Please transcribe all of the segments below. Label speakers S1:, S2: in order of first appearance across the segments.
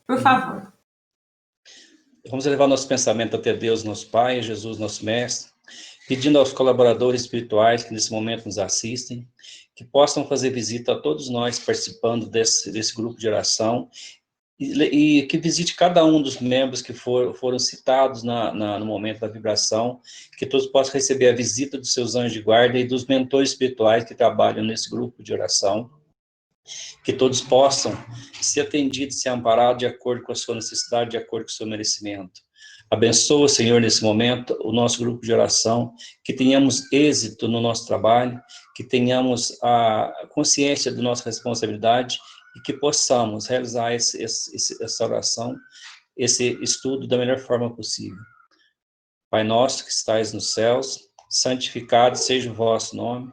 S1: Por favor.
S2: Vamos elevar nosso pensamento até Deus, nosso Pai, Jesus, nosso Mestre, pedindo aos colaboradores espirituais que nesse momento nos assistem, que possam fazer visita a todos nós participando desse grupo de oração, e que visite cada um dos membros que foram citados no momento da vibração, que todos possam receber a visita dos seus anjos de guarda e dos mentores espirituais que trabalham nesse grupo de oração, que todos possam ser atendidos, ser amparados de acordo com a sua necessidade, de acordo com o seu merecimento. Abençoa, Senhor, nesse momento, o nosso grupo de oração, que tenhamos êxito no nosso trabalho, que tenhamos a consciência da nossa responsabilidade e que possamos realizar essa oração, esse estudo da melhor forma possível. Pai nosso que estais nos céus, santificado seja o vosso nome,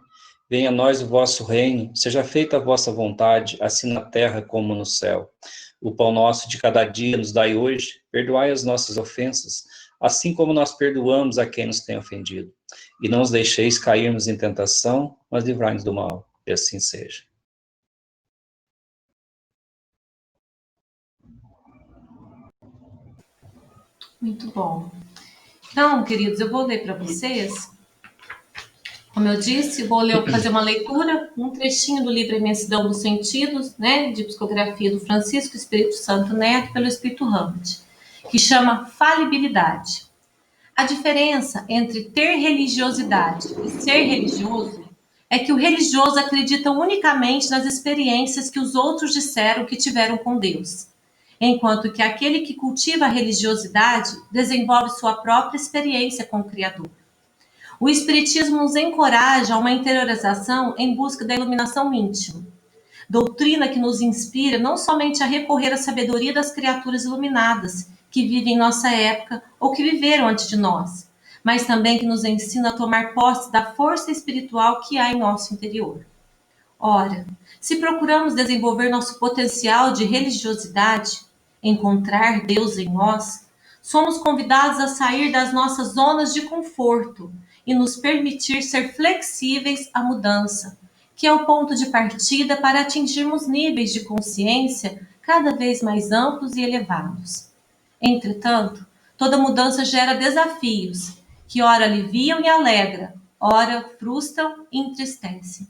S2: venha a nós o vosso reino, seja feita a vossa vontade, assim na terra como no céu. O pão nosso de cada dia nos dai hoje, perdoai as nossas ofensas, assim como nós perdoamos a quem nos tem ofendido. E não os deixeis cairmos em tentação, mas livrai-nos do mal. E assim seja.
S1: Muito bom. Então, queridos, eu vou ler para vocês. Como eu disse, vou fazer uma leitura, um trechinho do livro Imensidão dos Sentidos, né, de psicografia do Francisco Espírito Santo Neto, pelo Espírito Hammond, que chama Falibilidade. A diferença entre ter religiosidade e ser religioso é que o religioso acredita unicamente nas experiências que os outros disseram que tiveram com Deus, enquanto que aquele que cultiva a religiosidade desenvolve sua própria experiência com o Criador. O Espiritismo nos encoraja a uma interiorização em busca da iluminação íntima, doutrina que nos inspira não somente a recorrer à sabedoria das criaturas iluminadas que vivem em nossa época ou que viveram antes de nós, mas também que nos ensina a tomar posse da força espiritual que há em nosso interior. Ora, se procuramos desenvolver nosso potencial de religiosidade, encontrar Deus em nós, somos convidados a sair das nossas zonas de conforto e nos permitir ser flexíveis à mudança, que é o ponto de partida para atingirmos níveis de consciência cada vez mais amplos e elevados. Entretanto, toda mudança gera desafios, que ora aliviam e alegram, ora frustram e entristecem.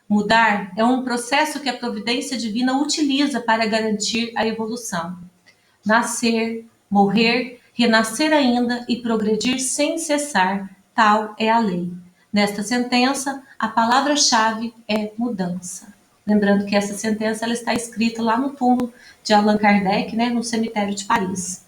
S1: Mudar é um processo que a providência divina utiliza para garantir a evolução. Nascer, morrer, renascer ainda e progredir sem cessar, tal é a lei. Nesta sentença, a palavra-chave é mudança. Lembrando que essa sentença ela está escrita lá no túmulo de Allan Kardec, né, no cemitério de Paris.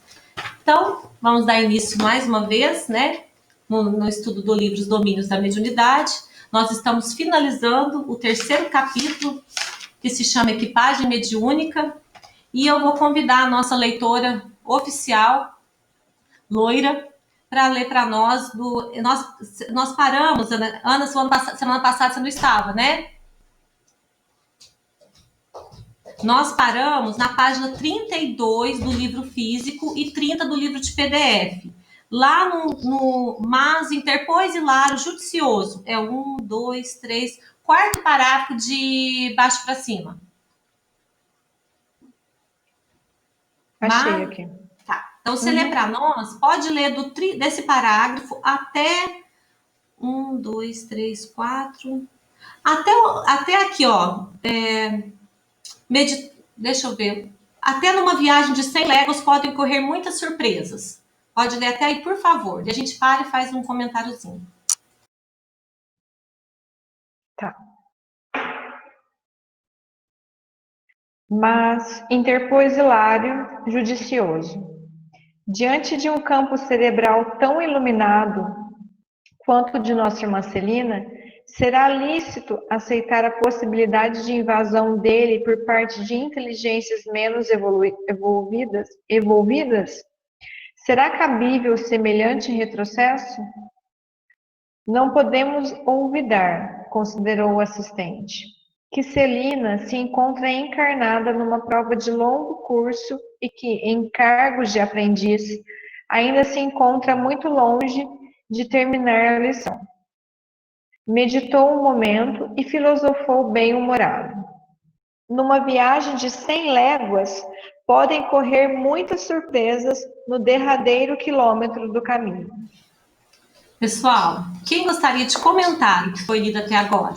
S1: Então, vamos dar início mais uma vez, né, no estudo do livro Os Domínios da Mediunidade. Nós estamos finalizando o terceiro capítulo, que se chama Equipagem Mediúnica, e eu vou convidar a nossa leitora oficial, Loira, para ler para nós. Nós paramos, Ana, semana passada você não estava, né? Nós paramos na página 32 do livro físico e 30 do livro de PDF. Lá no mas interpôs hilário judicioso. É 1, 2, 3, quarto parágrafo de baixo para cima.
S3: Achei aqui.
S1: Tá. Então, você lê para nós, pode ler desse parágrafo até 1, 2, 3, 4. Até aqui, ó. Deixa eu ver. Até numa viagem de 100 léguas podem ocorrer muitas surpresas. Pode ler até aí, por favor. E a gente para e faz um comentáriozinho.
S3: Tá. Mas interpôs hilário judicioso. Diante de um campo cerebral tão iluminado quanto o de nossa irmã Celina, será lícito aceitar a possibilidade de invasão dele por parte de inteligências menos evolvidas? Será cabível semelhante retrocesso? Não podemos olvidar, considerou o assistente, que Celina se encontra encarnada numa prova de longo curso e que, em cargos de aprendiz, ainda se encontra muito longe de terminar a lição. Meditou um momento e filosofou bem-humorado. Numa viagem de 100 léguas, podem correr muitas surpresas no derradeiro quilômetro do caminho.
S1: Pessoal, quem gostaria de comentar o que foi lido até agora?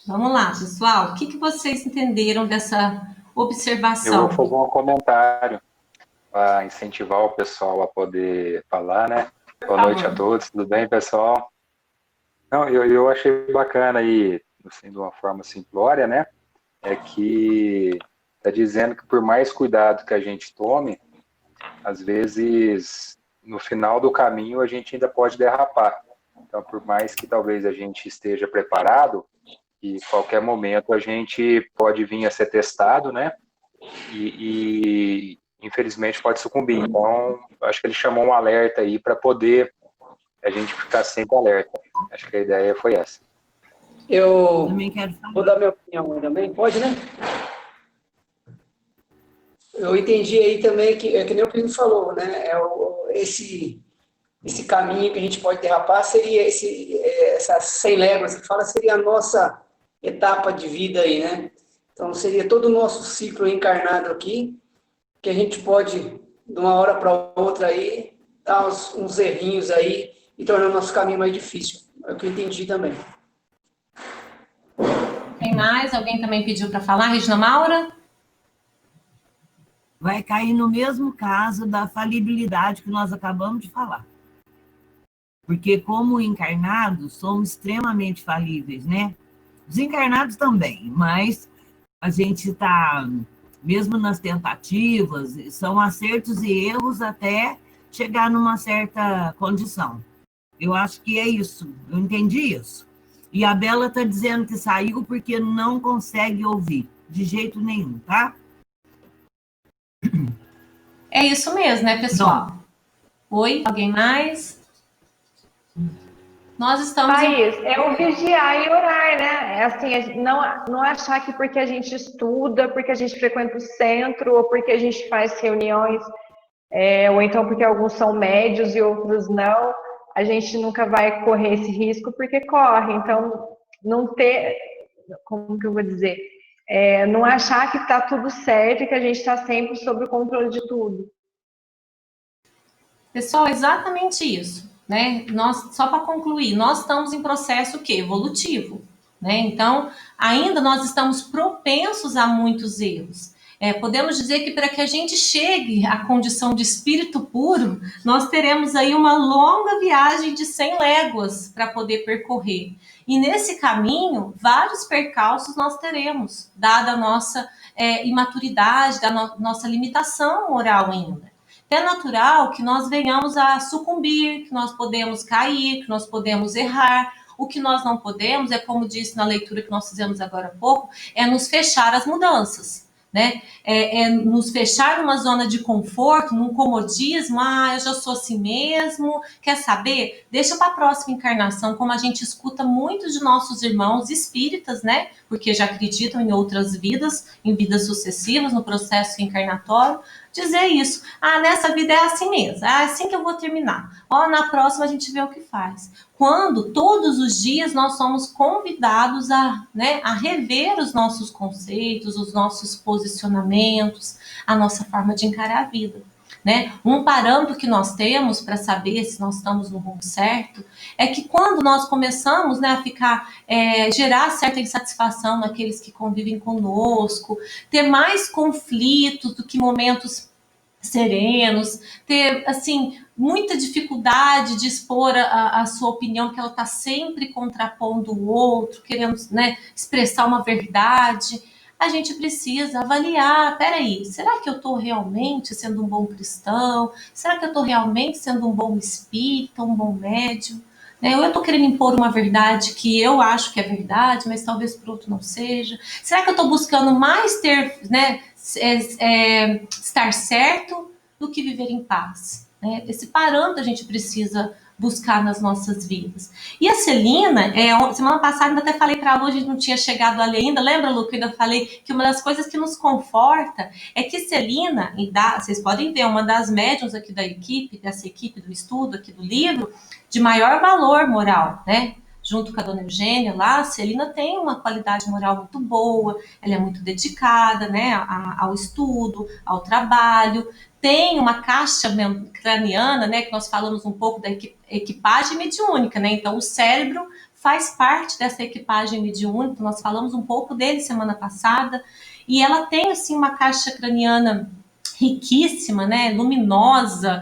S1: Vamos lá, pessoal. O que vocês entenderam dessa observação?
S4: Eu vou fazer um comentário para incentivar o pessoal a poder falar, né? Boa noite a todos, tudo bem, pessoal? Não, eu achei bacana aí, assim, de uma forma simplória, né? É que está dizendo que por mais cuidado que a gente tome, às vezes, no final do caminho, a gente ainda pode derrapar. Então, por mais que talvez a gente esteja preparado, e qualquer momento a gente pode vir a ser testado, né? E infelizmente pode sucumbir. Então, acho que ele chamou um alerta aí para poder a gente ficar sempre alerta. Acho que a ideia foi essa.
S5: Eu
S6: Também quero falar.
S5: vou dar minha opinião também, pode, né? Eu entendi aí também que, é que nem o que ele falou, né? Esse caminho que a gente pode derrapar seria essas 100 léguas que fala, seria a nossa etapa de vida aí, né? Então, seria todo o nosso ciclo encarnado aqui, que a gente pode, de uma hora para outra aí, dar uns errinhos aí e tornar o nosso caminho mais difícil. É o que eu entendi também.
S1: Tem mais? Alguém também pediu para falar? Regina Maura?
S6: Vai cair no mesmo caso da falibilidade que nós acabamos de falar. Porque, como encarnados, somos extremamente falíveis, né? Os encarnados também, mas a gente está, mesmo nas tentativas, são acertos e erros até chegar numa certa condição. Eu acho que é isso, eu entendi isso. E a Bela está dizendo que saiu porque não consegue ouvir, de jeito nenhum, tá?
S1: É isso mesmo, né, pessoal? Oi, alguém mais? Nós estamos...
S3: Thaís, é o vigiar e orar, né? É assim, não achar que porque a gente estuda, porque a gente frequenta o centro, ou porque a gente faz reuniões, ou então porque alguns são médios e outros não, a gente nunca vai correr esse risco, porque corre. Então, não ter, como que eu vou dizer? Não achar que está tudo certo e que a gente está sempre sob o controle de tudo.
S1: Pessoal, exatamente isso, né? Nós, só para concluir, nós estamos em processo o quê? Evolutivo, né? Então, ainda nós estamos propensos a muitos erros. Podemos dizer que para que a gente chegue à condição de espírito puro, nós teremos aí uma longa viagem de 100 léguas para poder percorrer. E nesse caminho, vários percalços nós teremos, dada a nossa imaturidade, da nossa limitação moral ainda. É natural que nós venhamos a sucumbir, que nós podemos cair, que nós podemos errar. O que nós não podemos, como disse na leitura que nós fizemos agora há pouco, é nos fechar às mudanças, né? Nos fechar numa zona de conforto, num comodismo. Eu já sou assim mesmo. Quer saber? Deixa para a próxima encarnação, como a gente escuta muitos de nossos irmãos espíritas, né? Porque já acreditam em outras vidas, em vidas sucessivas, no processo encarnatório, dizer isso. Nessa vida é assim mesmo, é assim que eu vou terminar. Na próxima a gente vê o que faz. Quando todos os dias nós somos convidados a rever os nossos conceitos, os nossos posicionamentos, a nossa forma de encarar a vida. Né? Um parâmetro que nós temos para saber se nós estamos no rumo certo é que quando nós começamos a gerar certa insatisfação naqueles que convivem conosco, ter mais conflitos do que momentos serenos, ter assim muita dificuldade de expor a sua opinião, porque ela está sempre contrapondo o outro, querendo expressar uma verdade. A gente precisa avaliar, peraí, será que eu estou realmente sendo um bom cristão? Será que eu estou realmente sendo um bom espírita, um bom médium? Ou eu estou querendo impor uma verdade que eu acho que é verdade, mas talvez para o outro não seja? Será que eu estou buscando mais estar certo do que viver em paz? Esse parâmetro a gente precisa buscar nas nossas vidas. E a Celina, semana passada ainda até falei para a Lu, a gente não tinha chegado ali ainda, lembra, Lu, que eu ainda falei que uma das coisas que nos conforta é que Celina, vocês podem ver, uma das médiuns aqui da equipe, dessa equipe do estudo, aqui do livro, de maior valor moral, né? junto com a dona Eugênia lá, a Celina tem uma qualidade moral muito boa, ela é muito dedicada, né, ao estudo, ao trabalho, tem uma caixa craniana, né, que nós falamos um pouco da equipagem mediúnica, né, então o cérebro faz parte dessa equipagem mediúnica, nós falamos um pouco dele semana passada, e ela tem, assim, uma caixa craniana riquíssima, né, luminosa,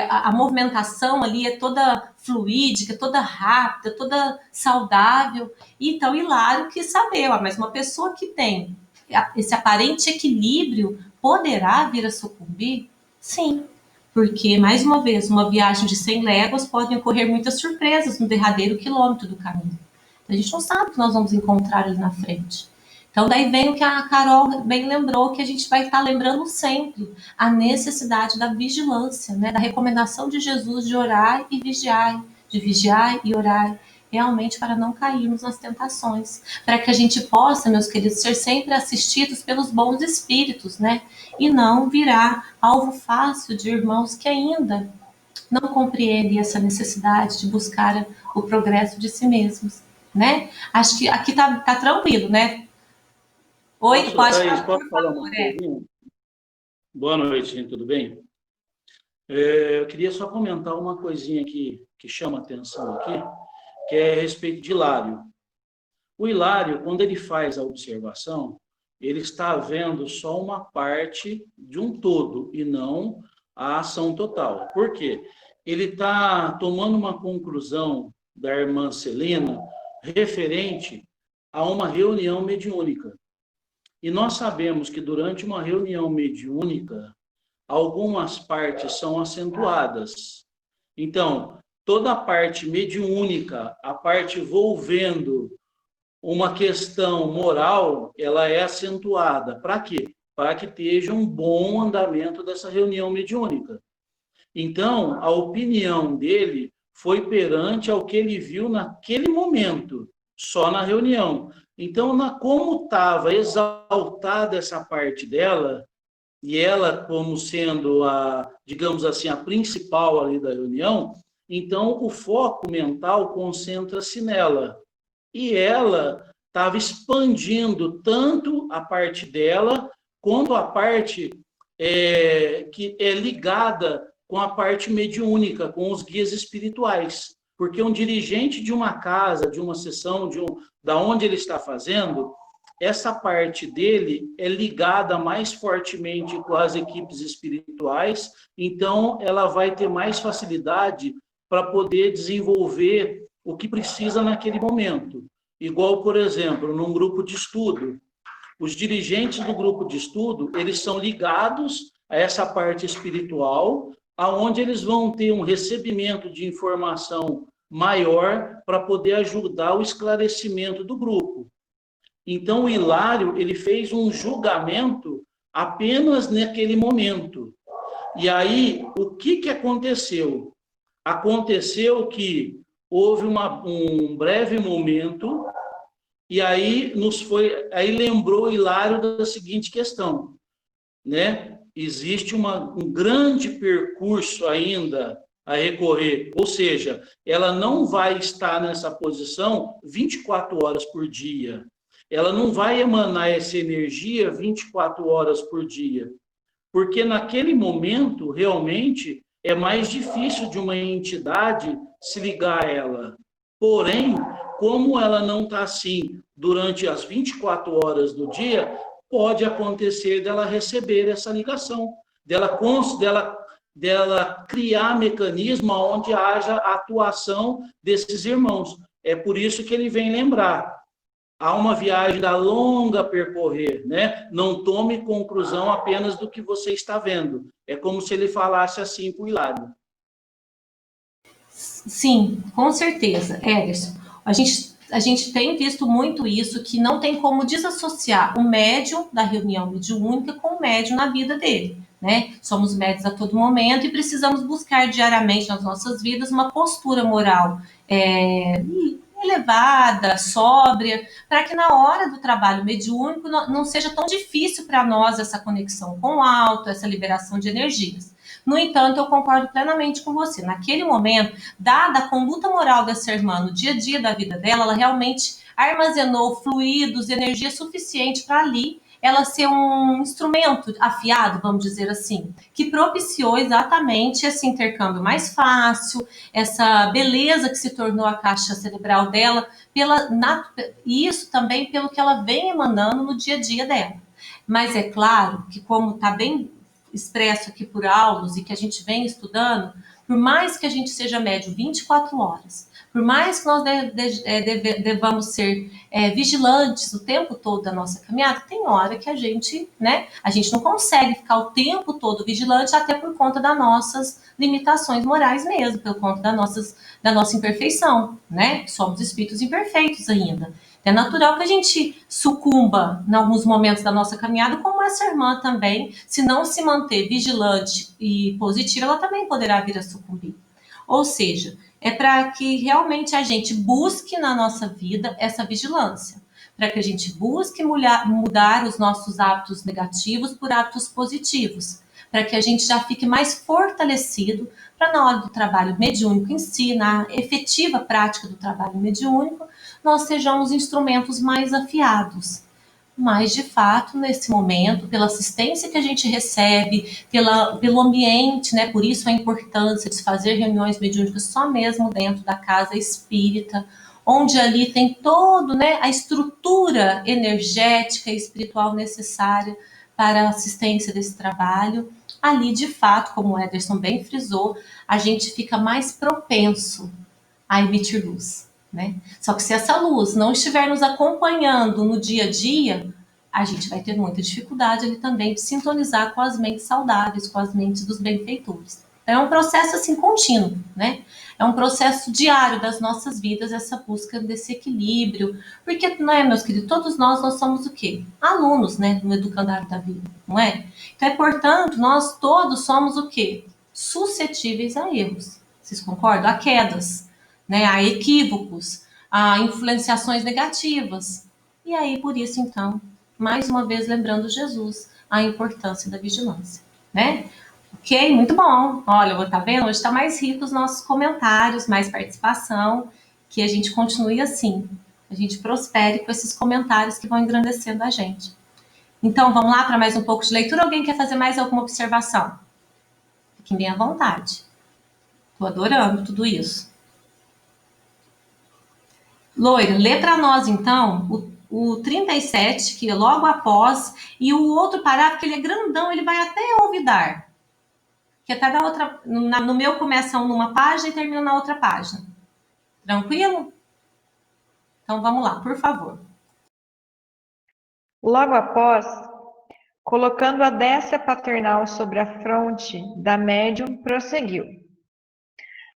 S1: a movimentação ali é toda fluídica, toda rápida, toda saudável. Então, Hilário quis saber, mas uma pessoa que tem esse aparente equilíbrio poderá vir a sucumbir? Sim, porque, mais uma vez, uma viagem de 100 léguas podem ocorrer muitas surpresas no derradeiro quilômetro do caminho. A gente não sabe o que nós vamos encontrar ali na frente. Então, daí vem o que a Carol bem lembrou, que a gente vai estar lembrando sempre, a necessidade da vigilância, né? Da recomendação de Jesus de orar e vigiar, de vigiar e orar, realmente para não cairmos nas tentações, para que a gente possa, meus queridos, ser sempre assistidos pelos bons espíritos, né? E não virar alvo fácil de irmãos que ainda não compreendem essa necessidade de buscar o progresso de si mesmos, né? Acho que aqui tá tranquilo, né? Oi, pode falar,
S7: posso falar uma coisinha? Boa noite, gente, tudo bem? Eu queria só comentar uma coisinha que chama atenção aqui, que é a respeito de Hilário. O Hilário, quando ele faz a observação, ele está vendo só uma parte de um todo e não a ação total. Por quê? Ele está tomando uma conclusão da irmã Celina referente a uma reunião mediúnica. E nós sabemos que durante uma reunião mediúnica, algumas partes são acentuadas. Então, toda a parte mediúnica, a parte envolvendo uma questão moral, ela é acentuada. Para quê? Para que esteja um bom andamento dessa reunião mediúnica. Então, a opinião dele foi perante ao que ele viu naquele momento, só na reunião. Então, como estava exaltada essa parte dela, e ela como sendo digamos assim, a principal ali da reunião, então o foco mental concentra-se nela. E ela estava expandindo tanto a parte dela, quanto a parte que é ligada com a parte mediúnica, com os guias espirituais. Porque um dirigente de uma casa, de uma sessão, da onde ele está fazendo, essa parte dele é ligada mais fortemente com as equipes espirituais, então ela vai ter mais facilidade para poder desenvolver o que precisa naquele momento. Igual, por exemplo, num grupo de estudo. Os dirigentes do grupo de estudo, eles são ligados a essa parte espiritual, aonde eles vão ter um recebimento de informação maior para poder ajudar o esclarecimento do grupo. Então, o Hilário, ele fez um julgamento apenas naquele momento. E aí, o que aconteceu? Aconteceu que houve um breve momento, e aí lembrou Hilário da seguinte questão, né? Existe um grande percurso ainda a recorrer, ou seja, ela não vai estar nessa posição 24 horas por dia. Ela não vai emanar essa energia 24 horas por dia, porque naquele momento, realmente, é mais difícil de uma entidade se ligar a ela. Porém, como ela não está assim durante as 24 horas do dia, pode acontecer dela receber essa ligação, dela criar mecanismo onde haja atuação desses irmãos. É por isso que ele vem lembrar. Há uma viagem da longa a percorrer, né? Não tome conclusão apenas do que você está vendo. É como se ele falasse assim para o Hilário.
S1: Sim, com certeza, Ederson. A gente tem visto muito isso, que não tem como desassociar o médium da reunião mediúnica com o médium na vida dele, né? Somos médios a todo momento e precisamos buscar diariamente nas nossas vidas uma postura moral elevada, sóbria, para que na hora do trabalho mediúnico não seja tão difícil para nós essa conexão com o alto, essa liberação de energias. No entanto, eu concordo plenamente com você. Naquele momento, dada a conduta moral dessa irmã no dia a dia da vida dela, ela realmente armazenou fluidos, energia suficiente para ali ela ser um instrumento afiado, vamos dizer assim, que propiciou exatamente esse intercâmbio mais fácil, essa beleza que se tornou a caixa cerebral dela, e isso também pelo que ela vem emanando no dia a dia dela. Mas é claro que, como está bem expresso aqui por aulas e que a gente vem estudando, por mais que a gente seja médio 24 horas, por mais que nós devamos ser vigilantes o tempo todo da nossa caminhada, tem hora que a gente não consegue ficar o tempo todo vigilante, até por conta das nossas limitações morais mesmo, por conta da nossa imperfeição, né? Somos espíritos imperfeitos ainda. É natural que a gente sucumba em alguns momentos da nossa caminhada, como essa irmã também, se não se manter vigilante e positiva, ela também poderá vir a sucumbir. Ou seja, é para que realmente a gente busque na nossa vida essa vigilância, para que a gente busque mudar os nossos hábitos negativos por hábitos positivos, para que a gente já fique mais fortalecido para na hora do trabalho mediúnico em si, na efetiva prática do trabalho mediúnico, nós sejamos instrumentos mais afiados. Mas, de fato, nesse momento, pela assistência que a gente recebe, pelo ambiente, né? Por isso a importância de fazer reuniões mediúnicas só mesmo dentro da casa espírita, onde ali tem todo, né, a estrutura energética e espiritual necessária para a assistência desse trabalho. Ali, de fato, como o Ederson bem frisou, a gente fica mais propenso a emitir luz, né? Só que se essa luz não estiver nos acompanhando no dia a dia, a gente vai ter muita dificuldade ali também de sintonizar com as mentes saudáveis, com as mentes dos benfeitores. Então, é um processo assim contínuo, né? É um processo diário das nossas vidas, essa busca desse equilíbrio, porque, não é, meus queridos, todos nós somos o quê? Alunos, né, no educandário da vida, não é? Então, portanto, nós todos somos o quê? Suscetíveis a erros. Vocês concordam? A quedas, né, a equívocos, a influenciações negativas. E aí, por isso, então, mais uma vez lembrando Jesus, a importância da vigilância, né? Ok, muito bom. Olha, tá vendo? Hoje está mais rico os nossos comentários, mais participação, que a gente continue assim, a gente prospere com esses comentários que vão engrandecendo a gente. Então, vamos lá para mais um pouco de leitura. Alguém quer fazer mais alguma observação? Fiquem bem à vontade. Estou adorando tudo isso. Loiro, lê para nós, então, o 37, que é logo após, e o outro parágrafo, que ele é grandão, ele vai até olvidar. Que está na outra, no meu começa numa página e termina na outra página. Tranquilo? Então, vamos lá, por favor.
S3: Logo após, colocando a destra paternal sobre a fronte da médium, prosseguiu.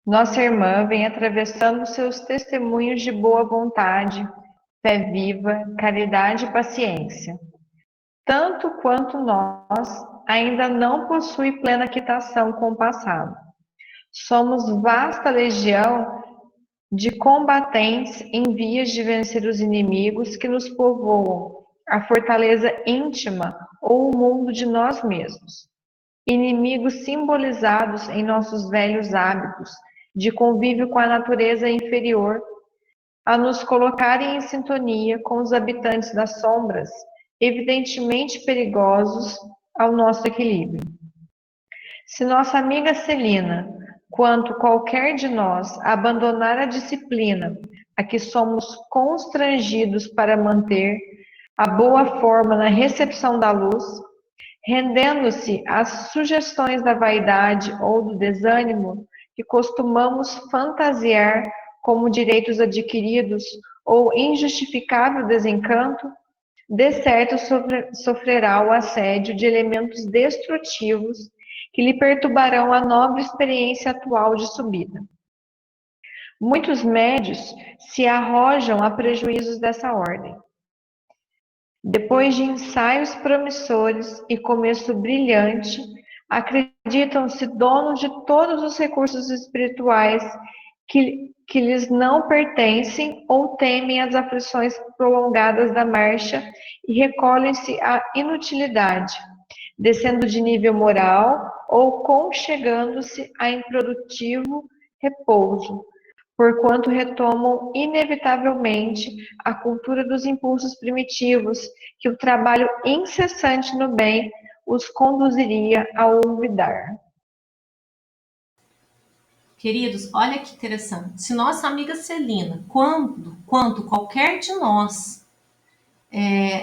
S3: Nossa irmã vem atravessando seus testemunhos de boa vontade, fé viva, caridade e paciência. Tanto quanto nós, ainda não possui plena quitação com o passado. Somos vasta legião de combatentes em vias de vencer os inimigos que nos povoam, a fortaleza íntima ou o mundo de nós mesmos. Inimigos simbolizados em nossos velhos hábitos de convívio com a natureza inferior, a nos colocarem em sintonia com os habitantes das sombras, evidentemente perigosos ao nosso equilíbrio. Se nossa amiga Celina, quanto qualquer de nós, abandonar a disciplina a que somos constrangidos para manter a boa forma na recepção da luz, rendendo-se às sugestões da vaidade ou do desânimo que costumamos fantasiar como direitos adquiridos ou injustificável desencanto, de certo sofrerá o assédio de elementos destrutivos que lhe perturbarão a nobre experiência atual de subida. Muitos médios se arrojam a prejuízos dessa ordem. Depois de ensaios promissores e começo brilhante, acreditam-se donos de todos os recursos espirituais que lhes não pertencem ou temem as aflições prolongadas da marcha e recolhem-se à inutilidade, descendo de nível moral ou conchegando-se a improdutivo repouso, porquanto retomam inevitavelmente a cultura dos impulsos primitivos, que o trabalho incessante no bem os conduziria a olvidar.
S1: Queridos, olha que interessante. Se nossa amiga Celina, quando qualquer de nós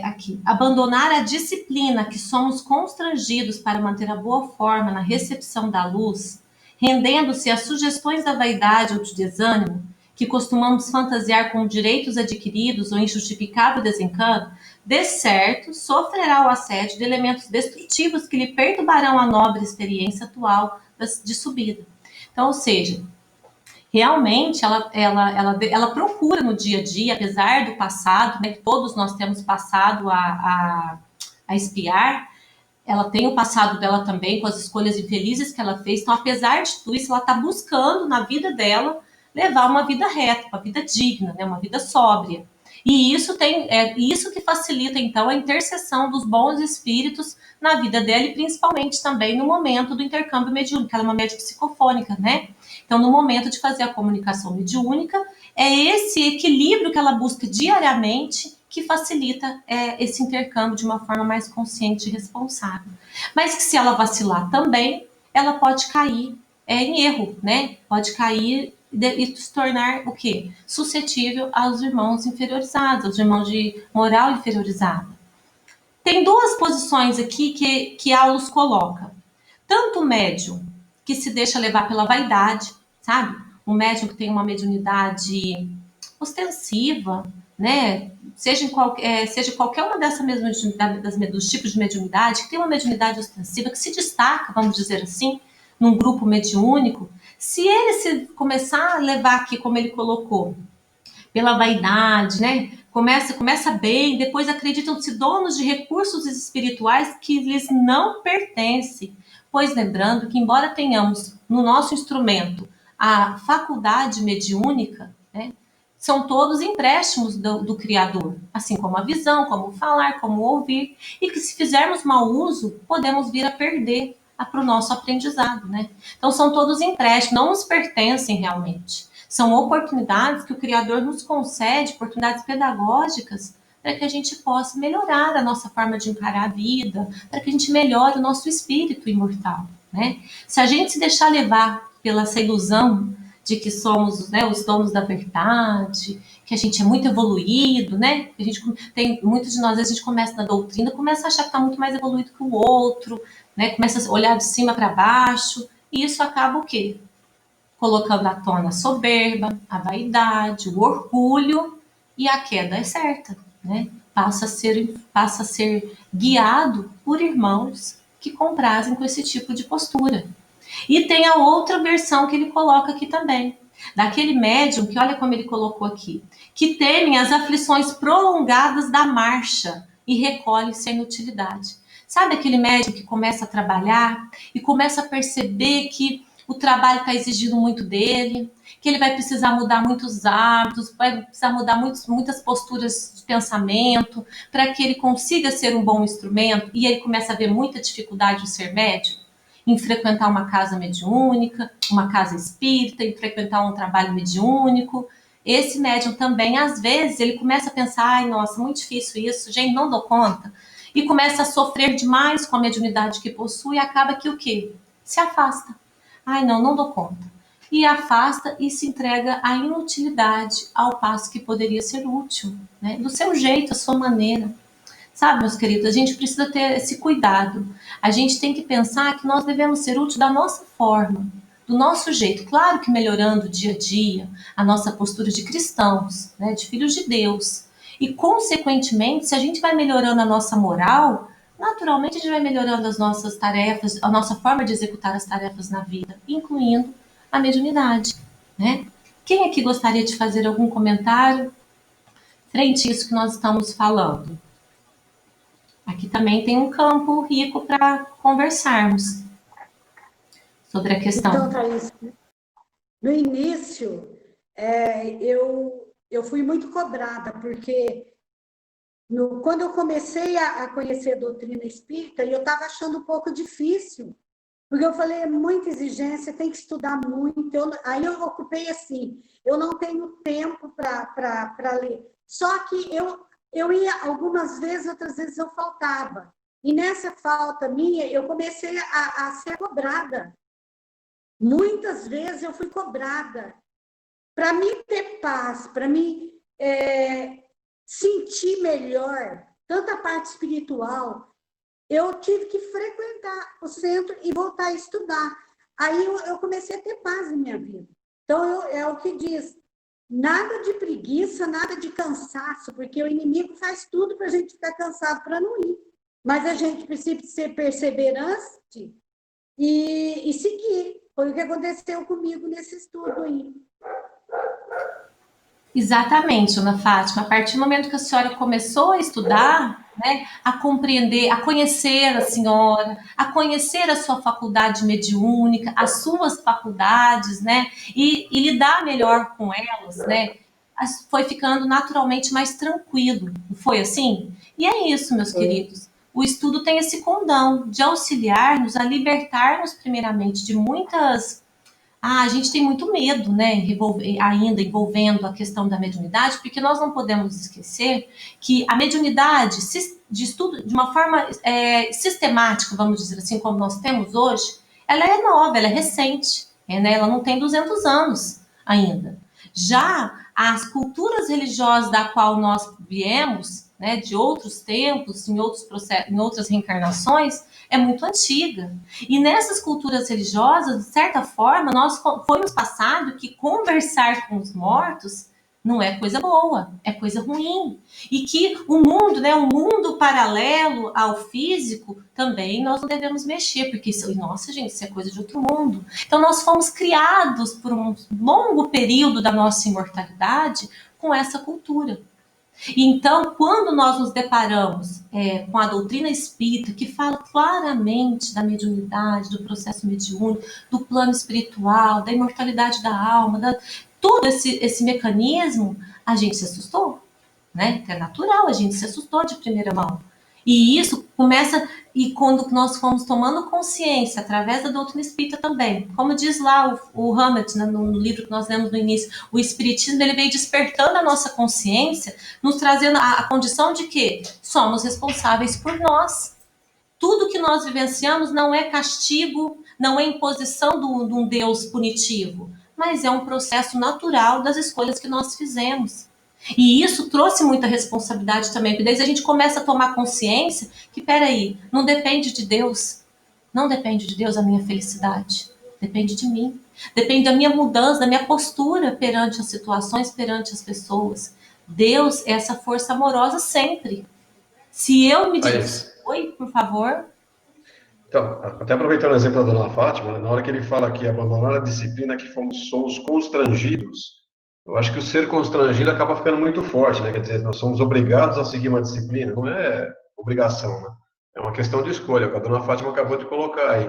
S1: aqui abandonar a disciplina que somos constrangidos para manter a boa forma na recepção da luz, rendendo-se às sugestões da vaidade ou do desânimo, que costumamos fantasiar como direitos adquiridos ou injustificável desencanto, de certo sofrerá o assédio de elementos destrutivos que lhe perturbarão a nobre experiência atual de subida. Então, ou seja, realmente ela procura no dia a dia, apesar do passado, né, que todos nós temos passado a espiar, ela tem o passado dela também, com as escolhas infelizes que ela fez. Então, apesar de tudo isso, ela está buscando na vida dela levar uma vida reta, uma vida digna, né, uma vida sóbria. E isso isso que facilita, então, a intercessão dos bons espíritos na vida dela e principalmente também no momento do intercâmbio mediúnico. Ela é uma médium psicofônica, né? Então, no momento de fazer a comunicação mediúnica, é esse equilíbrio que ela busca diariamente que facilita esse intercâmbio de uma forma mais consciente e responsável. Mas que se ela vacilar também, ela pode cair em erro, né? Pode cair e se tornar o quê? Suscetível aos irmãos inferiorizados, aos irmãos de moral inferiorizada. Tem duas posições aqui que a luz coloca. Tanto o médium que se deixa levar pela vaidade, sabe? Um médium que tem uma mediunidade ostensiva, né? Seja qualquer uma dessa dos tipos de mediunidade, que tem uma mediunidade ostensiva, que se destaca, vamos dizer assim, num grupo mediúnico, se ele começar a levar aqui, como ele colocou, pela vaidade, né? Começa bem, depois acreditam-se donos de recursos espirituais que lhes não pertencem. Pois lembrando que, embora tenhamos no nosso instrumento a faculdade mediúnica, né, são todos empréstimos do Criador, assim como a visão, como falar, como ouvir, e que se fizermos mau uso, podemos vir a perder para o nosso aprendizado, né? Então são todos empréstimos, não nos pertencem realmente. São oportunidades que o Criador nos concede, oportunidades pedagógicas, para que a gente possa melhorar a nossa forma de encarar a vida, para que a gente melhore o nosso espírito imortal, né? Se a gente se deixar levar pela essa ilusão de que somos, né, os donos da verdade, que a gente é muito evoluído, né? A gente muitos de nós, a gente começa na doutrina, começa a achar que está muito mais evoluído que o outro, né? Começa a olhar de cima para baixo, e isso acaba o quê? Colocando à tona a soberba, a vaidade, o orgulho, e a queda é certa, né? Passa a ser guiado por irmãos que comprazem com esse tipo de postura. E tem a outra versão que ele coloca aqui também, daquele médium que, olha como ele colocou aqui, que temem as aflições prolongadas da marcha e recolhe-se à inutilidade. Sabe aquele médium que começa a trabalhar e começa a perceber que o trabalho está exigindo muito dele, que ele vai precisar mudar muitos hábitos, vai precisar mudar muitas posturas de pensamento para que ele consiga ser um bom instrumento, e ele começa a ver muita dificuldade em ser médium, em frequentar uma casa mediúnica, uma casa espírita, em frequentar um trabalho mediúnico. Esse médium também, às vezes, ele começa a pensar, ai, nossa, muito difícil isso, gente, não dou conta, e começa a sofrer demais com a mediunidade que possui, e acaba que o quê? Se afasta. Ai, não dou conta. E afasta e se entrega à inutilidade, ao passo que poderia ser útil, né? Do seu jeito, à sua maneira. Sabe, meus queridos, a gente precisa ter esse cuidado. A gente tem que pensar que nós devemos ser úteis da nossa forma, do nosso jeito. Claro que melhorando dia a dia a nossa postura de cristãos, né, de filhos de Deus. E, consequentemente, se a gente vai melhorando a nossa moral, naturalmente a gente vai melhorando as nossas tarefas, a nossa forma de executar as tarefas na vida, incluindo a mediunidade, né? Quem aqui gostaria de fazer algum comentário frente a isso que nós estamos falando? Aqui também tem um campo rico para conversarmos sobre a questão.
S8: Então, Thaís, no início, eu fui muito cobrada, porque Quando eu comecei a conhecer a doutrina espírita, eu estava achando um pouco difícil, porque eu falei, é muita exigência, tem que estudar muito. Aí eu ocupei assim, eu não tenho tempo para ler. Só que eu ia algumas vezes, outras vezes eu faltava. E nessa falta minha, eu comecei a ser cobrada. Muitas vezes eu fui cobrada. Para mim ter paz, para mim sentir melhor, tanto a parte espiritual, eu tive que frequentar o centro e voltar a estudar. Aí eu comecei a ter paz em minha vida. Então, é o que diz, nada de preguiça, nada de cansaço, porque o inimigo faz tudo para a gente ficar cansado para não ir. Mas a gente precisa ser perseverante e seguir. Foi o que aconteceu comigo nesse estudo aí.
S1: Exatamente, Ana Fátima. A partir do momento que a senhora começou a estudar, né, a compreender, a conhecer a senhora, a conhecer a sua faculdade mediúnica, as suas faculdades, né, e lidar melhor com elas, né, foi ficando naturalmente mais tranquilo. Não foi assim? E é isso, meus queridos. O estudo tem esse condão de auxiliar-nos a libertar-nos, primeiramente, de muitas. A gente tem muito medo, né, ainda envolvendo a questão da mediunidade, porque nós não podemos esquecer que a mediunidade, de estudo, de uma forma sistemática, vamos dizer assim, como nós temos hoje, ela é nova, ela é recente, né, ela não tem 200 anos ainda. Já as culturas religiosas da qual nós viemos, né, de outros tempos, em outros processos, em outras reencarnações, é muito antiga. E nessas culturas religiosas, de certa forma, nós foi-nos passado que conversar com os mortos não é coisa boa, é coisa ruim. E que o mundo, né, um mundo paralelo ao físico, também nós não devemos mexer, porque isso, nossa, gente, isso é coisa de outro mundo. Então nós fomos criados por um longo período da nossa imortalidade com essa cultura. Então, quando nós nos deparamos com a doutrina espírita, que fala claramente da mediunidade, do processo mediúnico, do plano espiritual, da imortalidade da alma, todo esse mecanismo, a gente se assustou, né? É natural, a gente se assustou de primeira mão. E isso começa, e quando nós fomos tomando consciência, através da doutrina espírita também, como diz lá o Hammett, né, no livro que nós lemos no início, o espiritismo ele veio despertando a nossa consciência, nos trazendo a condição de que somos responsáveis por nós. Tudo que nós vivenciamos não é castigo, não é imposição de um Deus punitivo, mas é um processo natural das escolhas que nós fizemos. E isso trouxe muita responsabilidade também, porque daí a gente começa a tomar consciência que, peraí, não depende de Deus, não depende de Deus a minha felicidade, depende de mim, depende da minha mudança, da minha postura perante as situações, perante as pessoas. Deus é essa força amorosa sempre. Se eu me diz, oi, por favor.
S9: Então, até aproveitando o exemplo da dona Fátima, na hora que ele fala que abandonar a disciplina, que somos constrangidos, eu acho que o ser constrangido acaba ficando muito forte, né? Quer dizer, nós somos obrigados a seguir uma disciplina, não é obrigação, né? É uma questão de escolha, que a dona Fátima acabou de colocar aí.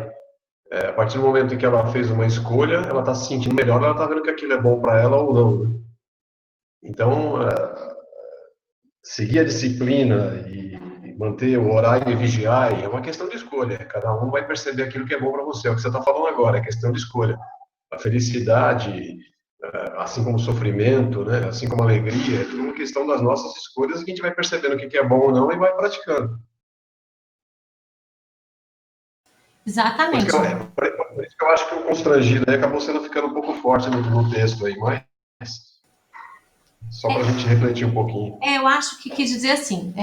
S9: A partir do momento em que ela fez uma escolha, ela está se sentindo melhor, ela está vendo que aquilo é bom para ela ou não, né? Então, seguir a disciplina e manter o horário e vigiar é uma questão de escolha. Cada um vai perceber aquilo que é bom para você. É o que você está falando agora, é questão de escolha. A felicidade, assim como o sofrimento, né, assim como a alegria, é tudo uma questão das nossas escolhas, que a gente vai percebendo o que é bom ou não e vai praticando.
S1: Exatamente.
S9: Por isso que eu acho que o constrangido aí acabou ficando um pouco forte no texto aí, mas só para a gente refletir um pouquinho.
S1: Eu acho que quis dizer assim,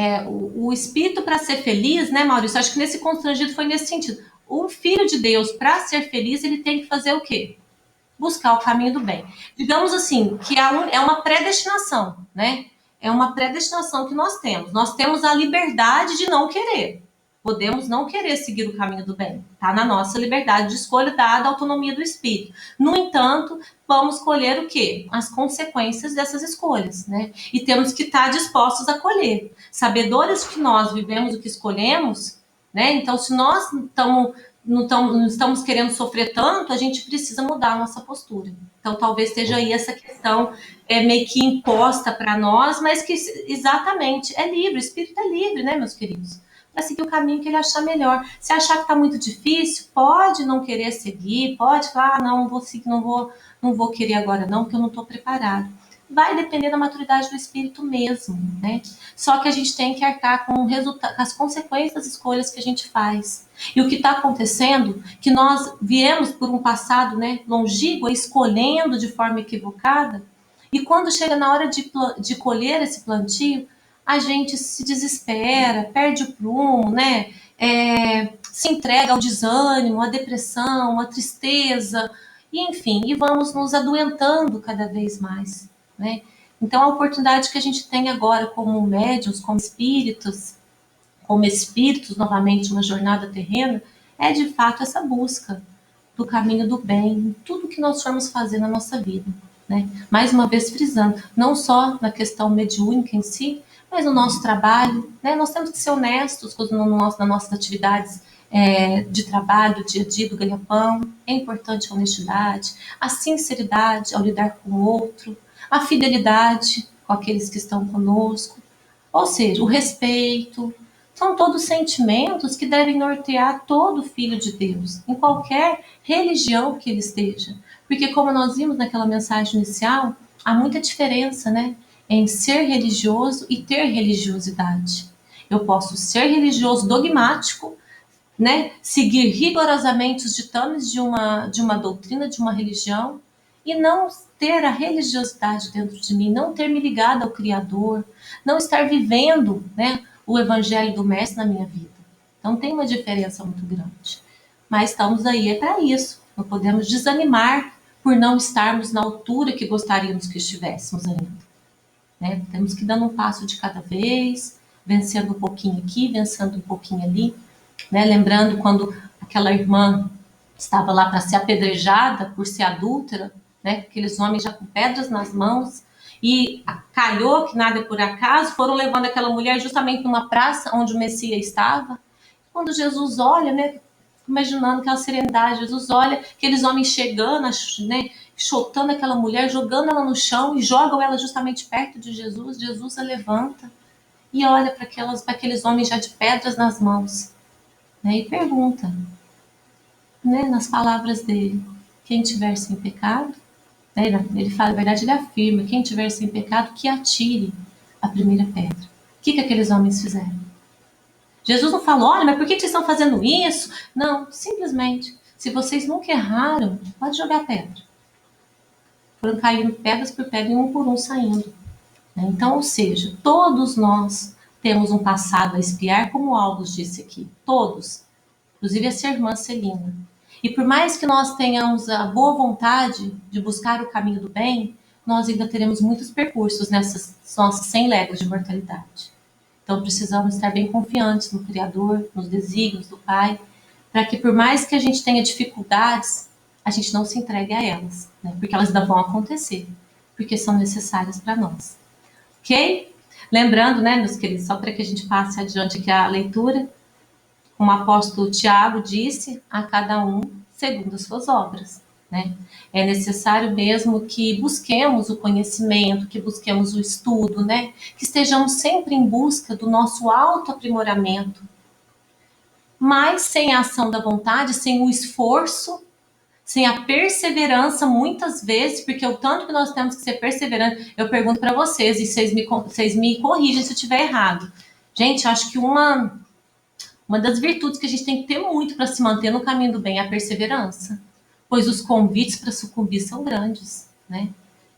S1: o espírito para ser feliz, né, Maurício? Acho que nesse constrangido foi nesse sentido. O filho de Deus, para ser feliz, ele tem que fazer o quê? Buscar o caminho do bem. Digamos assim, que é uma predestinação, né? É uma predestinação que nós temos. Nós temos a liberdade de não querer. Podemos não querer seguir o caminho do bem. Está na nossa liberdade de escolha, dada a autonomia do espírito. No entanto, vamos colher o quê? As consequências dessas escolhas, né? E temos que estar dispostos a colher. Sabedores que nós vivemos o que escolhemos, né? Então, se nós estamos não estamos querendo sofrer tanto, a gente precisa mudar a nossa postura. Então, talvez esteja aí essa questão meio que imposta para nós, mas que exatamente é livre, o espírito é livre, né, meus queridos? Para seguir o caminho que ele achar melhor. Se achar que está muito difícil, pode não querer seguir, pode falar, não vou seguir, não vou querer agora não, porque eu não estou preparado. Vai depender da maturidade do espírito mesmo, né? Só que a gente tem que arcar com as consequências das escolhas que a gente faz. E o que está acontecendo, que nós viemos por um passado, né, longínquo, escolhendo de forma equivocada, e quando chega na hora de colher esse plantio, a gente se desespera, perde o prumo, né? Se entrega ao desânimo, à depressão, à tristeza, e enfim, e vamos nos adoentando cada vez mais, né? Então, a oportunidade que a gente tem agora como médiuns, como espíritos novamente, uma jornada terrena, é de fato essa busca do caminho do bem, em tudo que nós formos fazer na nossa vida, né? Mais uma vez frisando, não só na questão mediúnica em si, mas no nosso trabalho, né? Nós temos que ser honestos nas nossas atividades de trabalho, do dia a dia, do ganha-pão. É importante a honestidade, a sinceridade ao lidar com o outro, a fidelidade com aqueles que estão conosco, ou seja, o respeito. São todos sentimentos que devem nortear todo filho de Deus, em qualquer religião que ele esteja. Porque, como nós vimos naquela mensagem inicial, há muita diferença, né, em ser religioso e ter religiosidade. Eu posso ser religioso dogmático, né, seguir rigorosamente os ditames de uma doutrina, de uma religião, e não ter a religiosidade dentro de mim, não ter me ligado ao Criador, não estar vivendo, né, o evangelho do Mestre na minha vida. Então tem uma diferença muito grande. Mas estamos aí para isso. Não podemos desanimar por não estarmos na altura que gostaríamos que estivéssemos ainda, né? Temos que ir dando um passo de cada vez, vencendo um pouquinho aqui, vencendo um pouquinho ali, né? Lembrando quando aquela irmã estava lá para ser apedrejada por ser adúltera, né? Aqueles homens já com pedras nas mãos, e calhou que nada é por acaso, foram levando aquela mulher justamente numa praça onde o Messias estava. Quando Jesus olha, né, imaginando aquela serenidade, Jesus olha aqueles homens chegando, né, chutando aquela mulher, jogando ela no chão e jogam ela justamente perto de Jesus. Jesus a levanta e olha para aqueles homens já de pedras nas mãos, né, e pergunta, né, nas palavras dele, quem tiver sem pecado, né, ele fala, na verdade ele afirma, quem tiver sem pecado que atire a primeira pedra. O que aqueles homens fizeram? Jesus não falou, olha, mas por que vocês estão fazendo isso? Não, simplesmente, se vocês nunca erraram, pode jogar pedra. Foram caindo pedras por pedra e um por um saindo. Então, ou seja, todos nós temos um passado a expiar, como Aldous disse aqui, todos, inclusive essa irmã Celina. E por mais que nós tenhamos a boa vontade de buscar o caminho do bem, nós ainda teremos muitos percursos nessas nossas 100 léguas de mortalidade. Então precisamos estar bem confiantes no Criador, nos desígnios do Pai, para que por mais que a gente tenha dificuldades, a gente não se entregue a elas, né? Porque elas ainda vão acontecer, porque são necessárias para nós. Ok? Lembrando, né, meus queridos, só para que a gente passe adiante aqui a leitura, como o apóstolo Tiago disse, a cada um segundo as suas obras, né? É necessário mesmo que busquemos o conhecimento, que busquemos o estudo, né? Que estejamos sempre em busca do nosso autoaprimoramento, mas sem a ação da vontade, sem o esforço, sem a perseverança, muitas vezes, porque o tanto que nós temos que ser perseverantes, eu pergunto para vocês, e vocês me corrigem se eu estiver errado. Gente, acho que uma das virtudes que a gente tem que ter muito para se manter no caminho do bem é a perseverança, pois os convites para sucumbir são grandes, né?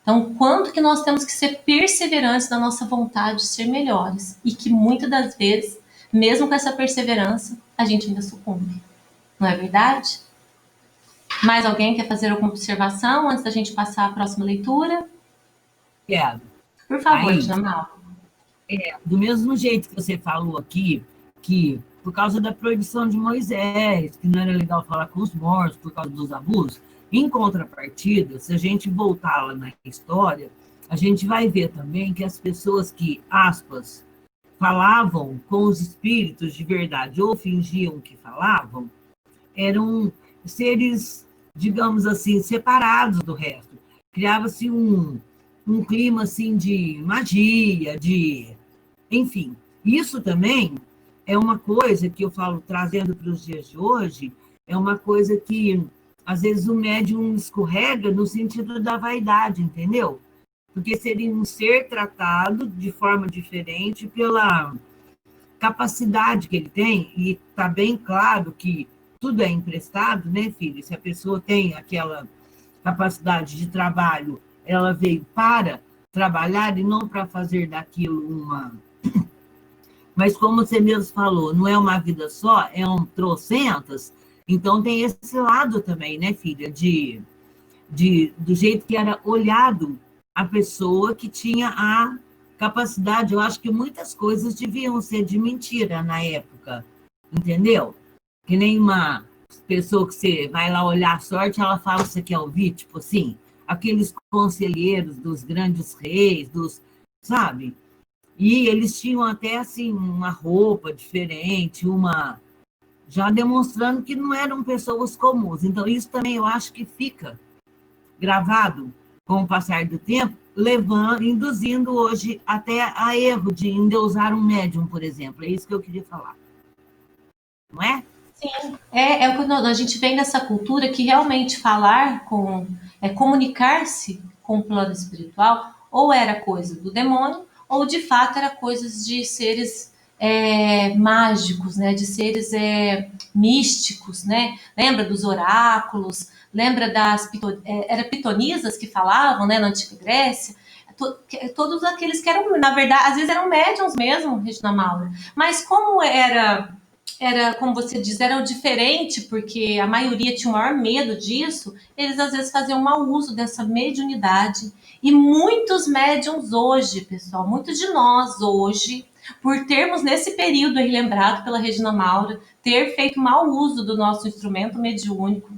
S1: Então, quanto que nós temos que ser perseverantes na nossa vontade de ser melhores, e que muitas das vezes, mesmo com essa perseverança, a gente ainda sucumbe. Não é verdade? Mais alguém quer fazer alguma observação antes da gente passar à próxima leitura?
S6: Quero.
S1: Por favor, Jamal.
S6: Do mesmo jeito que você falou aqui, que por causa da proibição de Moisés, que não era legal falar com os mortos por causa dos abusos, em contrapartida, se a gente voltar lá na história, a gente vai ver também que as pessoas que, aspas, falavam com os espíritos de verdade ou fingiam que falavam, eram seres, digamos assim, separados do resto. Criava-se um clima assim de magia, enfim. Isso também é uma coisa que eu falo, trazendo para os dias de hoje, é uma coisa que, às vezes, o médium escorrega no sentido da vaidade, entendeu? Porque seria um ser tratado de forma diferente pela capacidade que ele tem, e está bem claro que tudo é emprestado, né, filha? Se a pessoa tem aquela capacidade de trabalho, ela veio para trabalhar e não para fazer daquilo uma... Mas como você mesmo falou, não é uma vida só, é um trocentas, então tem esse lado também, né, filha, do jeito que era olhado a pessoa que tinha a capacidade. Eu acho que muitas coisas deviam ser de mentira na época, entendeu? Que nem uma pessoa que você vai lá olhar a sorte, ela fala que você quer ouvir, tipo assim, aqueles conselheiros dos grandes reis, sabe? E eles tinham até, assim, uma roupa diferente, já demonstrando que não eram pessoas comuns. Então, isso também eu acho que fica gravado com o passar do tempo, induzindo hoje até a erro de endeusar um médium, por exemplo. É isso que eu queria falar. Não é?
S1: Sim, é o que a gente vem dessa cultura que realmente comunicar-se com o plano espiritual ou era coisa do demônio, ou de fato era coisas de seres mágicos, né? De seres místicos, né? Lembra dos oráculos, lembra era pitonisas que falavam, né, na Antiga Grécia, todos aqueles que eram, na verdade, às vezes eram médiums mesmo, Regina Maura, mas como era, como você diz, era diferente, porque a maioria tinha o maior medo disso, eles às vezes faziam mau uso dessa mediunidade. E muitos médiums hoje, pessoal, muitos de nós hoje, por termos nesse período aí lembrado pela Regina Maura, ter feito mau uso do nosso instrumento mediúnico,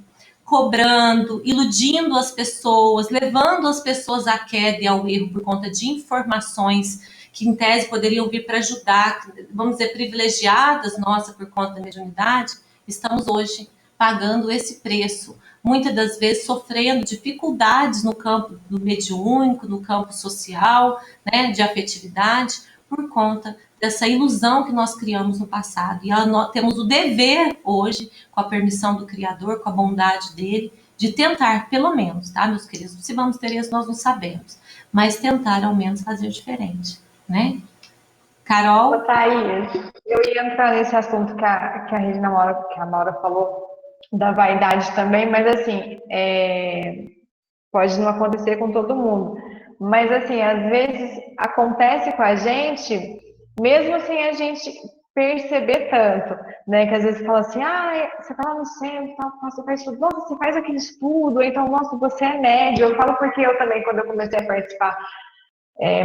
S1: cobrando, iludindo as pessoas, levando as pessoas à queda e ao erro por conta de informações que em tese poderiam vir para ajudar, vamos dizer, privilegiadas, nossa, por conta da mediunidade, estamos hoje pagando esse preço, muitas das vezes sofrendo dificuldades no campo do mediúnico, no campo social, né, de afetividade, por conta dessa ilusão que nós criamos no passado. E nós temos o dever hoje, com a permissão do Criador, com a bondade dele, de tentar, pelo menos, tá, meus queridos? Se vamos ter isso, nós não sabemos, mas tentar, ao menos, fazer diferente, né? Carol?
S3: Ô, Thaís, eu ia entrar nesse assunto que a Regina Maura falou, da vaidade também, mas assim, pode não acontecer com todo mundo. Mas assim, às vezes acontece com a gente, mesmo sem a gente perceber tanto, né? Que às vezes fala assim, você tá lá no centro, você faz tudo, nossa, você faz aquele estudo, então, nossa, você é médio. Eu falo porque eu também, quando eu comecei a participar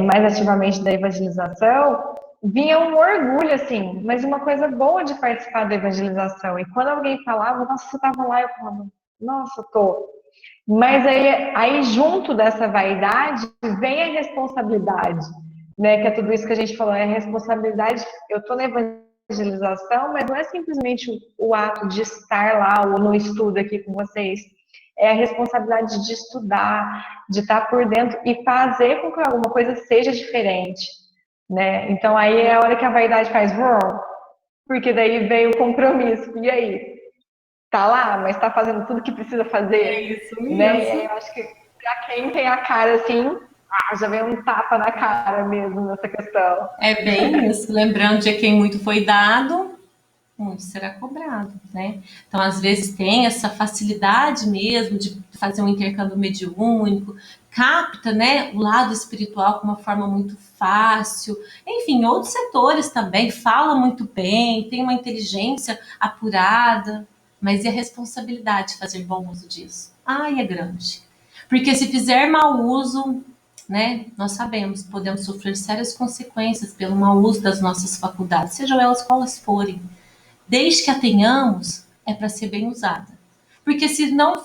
S3: mais ativamente da evangelização, vinha um orgulho, assim, mas uma coisa boa de participar da evangelização. E quando alguém falava, nossa, você estava lá, eu falava, nossa, tô. Mas aí junto dessa vaidade, vem a responsabilidade, né? Que é tudo isso que a gente falou, é a responsabilidade. Eu estou na evangelização, mas não é simplesmente o ato de estar lá ou no estudo aqui com vocês. É a responsabilidade de estudar, de estar por dentro e fazer com que alguma coisa seja diferente, né? Então aí é a hora que a vaidade faz porque daí veio o compromisso. E aí? Tá lá, mas tá fazendo tudo que precisa fazer.
S1: É isso mesmo.
S3: Né? E aí eu acho que pra quem tem a cara assim, já vem um tapa na cara mesmo nessa questão.
S1: É bem isso. Lembrando de quem muito foi dado, muito será cobrado, né? Então, às vezes tem essa facilidade mesmo de fazer um intercâmbio mediúnico, capta, né, o lado espiritual com uma forma muito fácil. Enfim, outros setores também fala muito bem, tem uma inteligência apurada, mas e a responsabilidade de fazer bom uso disso? É grande. Porque se fizer mau uso, né, nós sabemos que podemos sofrer sérias consequências pelo mau uso das nossas faculdades, sejam elas quais forem. Desde que a tenhamos, é para ser bem usada. Porque se não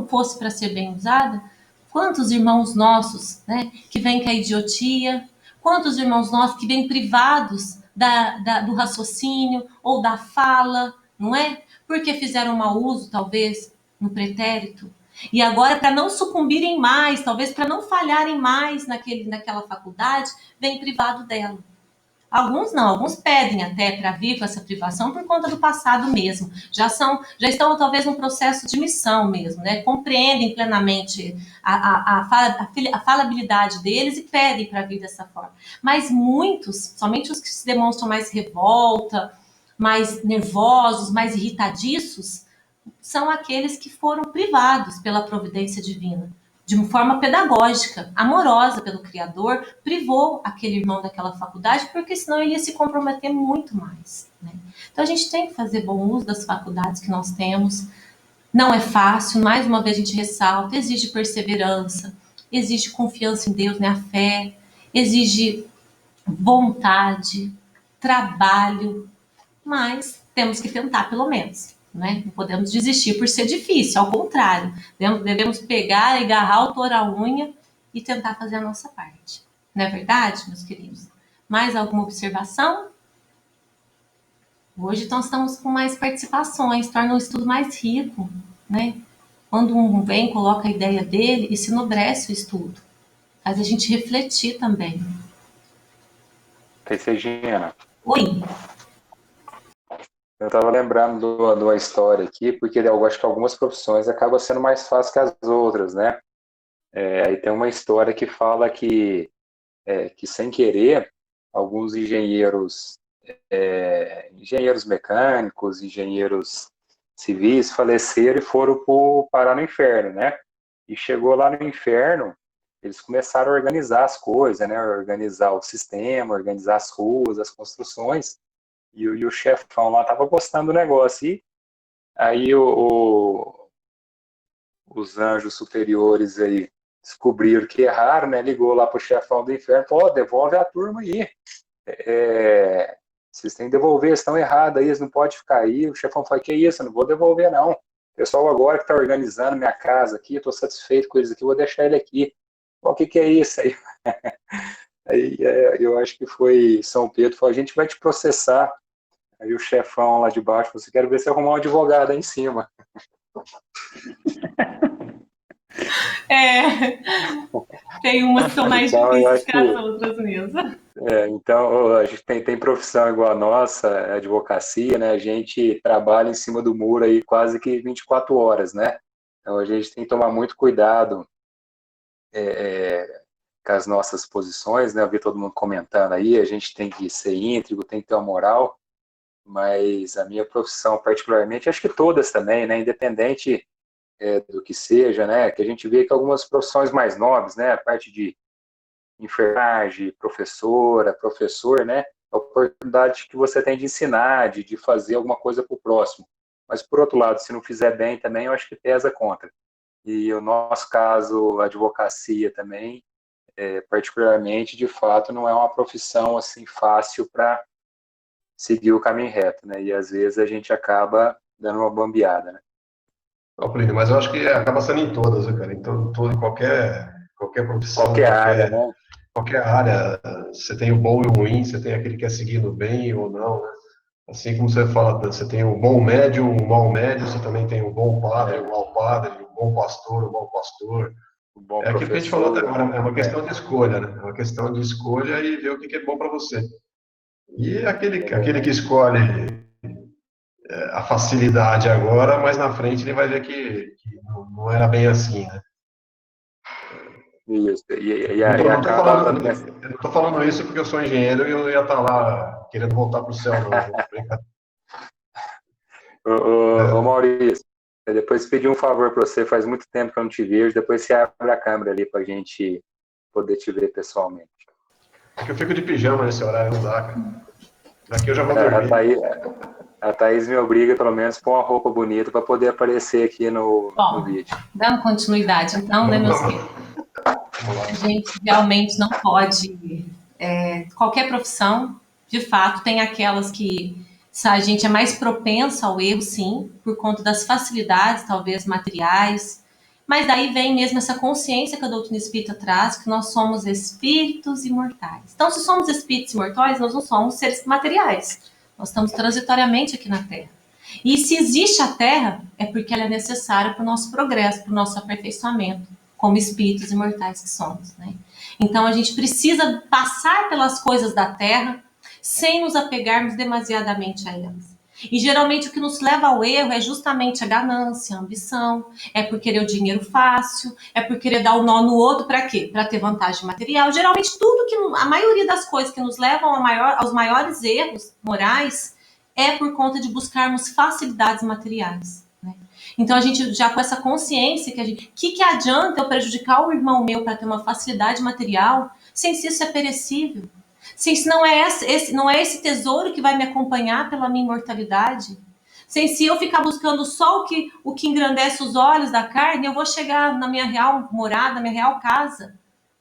S1: fosse para ser bem usada, quantos irmãos nossos, né, que vêm com a idiotia, quantos irmãos nossos que vêm privados do raciocínio ou da fala, não é? Porque fizeram mau uso, talvez, no pretérito. E agora, para não sucumbirem mais, talvez para não falharem mais naquela faculdade, vem privado dela. Alguns não, alguns pedem até para vir com essa privação por conta do passado mesmo. Já estão talvez num processo de missão mesmo, né? Compreendem plenamente a falabilidade deles e pedem para vir dessa forma. Mas muitos, somente os que se demonstram mais revolta, mais nervosos, mais irritadiços, são aqueles que foram privados pela providência divina. De uma forma pedagógica, amorosa pelo Criador, privou aquele irmão daquela faculdade, porque senão ele ia se comprometer muito mais, né? Então a gente tem que fazer bom uso das faculdades que nós temos. Não é fácil, mais uma vez a gente ressalta, exige perseverança, exige confiança em Deus, né? A fé, exige vontade, trabalho, mas temos que tentar pelo menos. Né? Não podemos desistir por ser difícil, ao contrário, devemos pegar e agarrar o touro à unha e tentar fazer a nossa parte. Não é verdade, meus queridos? Mais alguma observação? Hoje nós estamos com mais participações, torna o estudo mais rico, né? Quando um vem, coloca a ideia dele e se enobrece o estudo. Faz a gente refletir também.
S4: Regina.
S1: Oi.
S4: Eu estava lembrando de uma história aqui, porque eu acho que algumas profissões acabam sendo mais fáceis que as outras, né? Aí tem uma história que fala que sem querer, alguns engenheiros mecânicos, engenheiros civis faleceram e foram parar no inferno, né? E chegou lá no inferno, eles começaram a organizar as coisas, né? Organizar o sistema, organizar as ruas, as construções. E o chefão lá estava gostando do negócio. E aí os anjos superiores aí descobriram que erraram, né? Ligou lá para o chefão do inferno e falou: devolve a turma aí. Vocês têm que devolver, eles estão errados aí, eles não podem ficar aí. O chefão falou: que isso, eu não vou devolver não. O pessoal agora que está organizando minha casa aqui, estou satisfeito com eles aqui, vou deixar ele aqui. O que é isso aí? Aí eu acho que foi São Pedro, falou: a gente vai te processar. Aí o chefão lá de baixo falou: quero ver se arrumar um advogado aí em cima.
S1: Tem umas que são mais
S4: então,
S1: difíceis que as outras mesmo.
S4: Então, a gente tem profissão igual a nossa, advocacia, né? A gente trabalha em cima do muro aí quase que 24 horas, né? Então, a gente tem que tomar muito cuidado com as nossas posições, né? Eu vi todo mundo comentando aí, a gente tem que ser íntegro, tem que ter uma moral, mas a minha profissão particularmente, acho que todas também, né? Independente do que seja, né? Que a gente vê que algumas profissões mais nobres, né? A parte de enfermagem, professor, né? A oportunidade que você tem de ensinar, de fazer alguma coisa para o próximo. Mas, por outro lado, se não fizer bem também, eu acho que pesa contra. E o nosso caso, a advocacia também, particularmente, de fato, não é uma profissão assim fácil para seguir o caminho reto, né? E às vezes a gente acaba dando uma bambeada, né?
S9: Não, Plínio, mas eu acho que acaba sendo em todas, né, cara? Então, em qualquer profissão,
S4: Qualquer área, né?
S9: Qualquer área, você tem o bom e o ruim, você tem aquele que é seguindo bem ou não, né? Assim como você fala, você tem o bom médio, o mau médio, você também tem o bom padre, o mau padre, o bom pastor, o mau pastor.
S4: O bom
S9: Aquilo que a gente falou até
S4: professor,
S9: agora, é uma questão de escolha, né? É uma questão de escolha e ver o que é bom para você. E aquele que escolhe a facilidade agora, mas na frente ele vai ver que não era bem assim, né?
S4: Isso. E
S9: Eu
S4: aí acaba...
S9: não tô falando isso porque eu sou engenheiro e eu ia estar lá querendo voltar para o céu, não.
S4: Ô Maurício, eu depois pedi um favor para você, faz muito tempo que eu não te vejo, depois você abre a câmera ali para a gente poder te ver pessoalmente.
S9: É que eu fico de pijama nesse horário, não dá, cara. Daqui eu já vou dormir.
S4: A Thaís me obriga, pelo menos, a pôr uma roupa bonita para poder aparecer aqui no vídeo.
S1: Dando continuidade, então, né, meus queridos? A gente realmente não pode... qualquer profissão, de fato, tem aquelas que a gente é mais propenso ao erro, sim, por conta das facilidades, talvez, materiais, mas daí vem mesmo essa consciência que a doutrina espírita traz, que nós somos espíritos imortais. Então, se somos espíritos imortais, nós não somos seres materiais. Nós estamos transitoriamente aqui na Terra. E se existe a Terra, é porque ela é necessária para o nosso progresso, para o nosso aperfeiçoamento, como espíritos imortais que somos, né? Então a gente precisa passar pelas coisas da Terra sem nos apegarmos demasiadamente a elas. E geralmente o que nos leva ao erro é justamente a ganância, a ambição, é por querer o dinheiro fácil, é por querer dar o nó no outro, para quê? Para ter vantagem material. Geralmente a maioria das coisas que nos levam aos maiores erros morais é por conta de buscarmos facilidades materiais, né? Então a gente já com essa consciência que adianta eu prejudicar o irmão meu para ter uma facilidade material, sem se isso é perecível? Se não é esse tesouro que vai me acompanhar pela minha imortalidade, se eu ficar buscando só o que engrandece os olhos da carne, eu vou chegar na minha real morada, na minha real casa,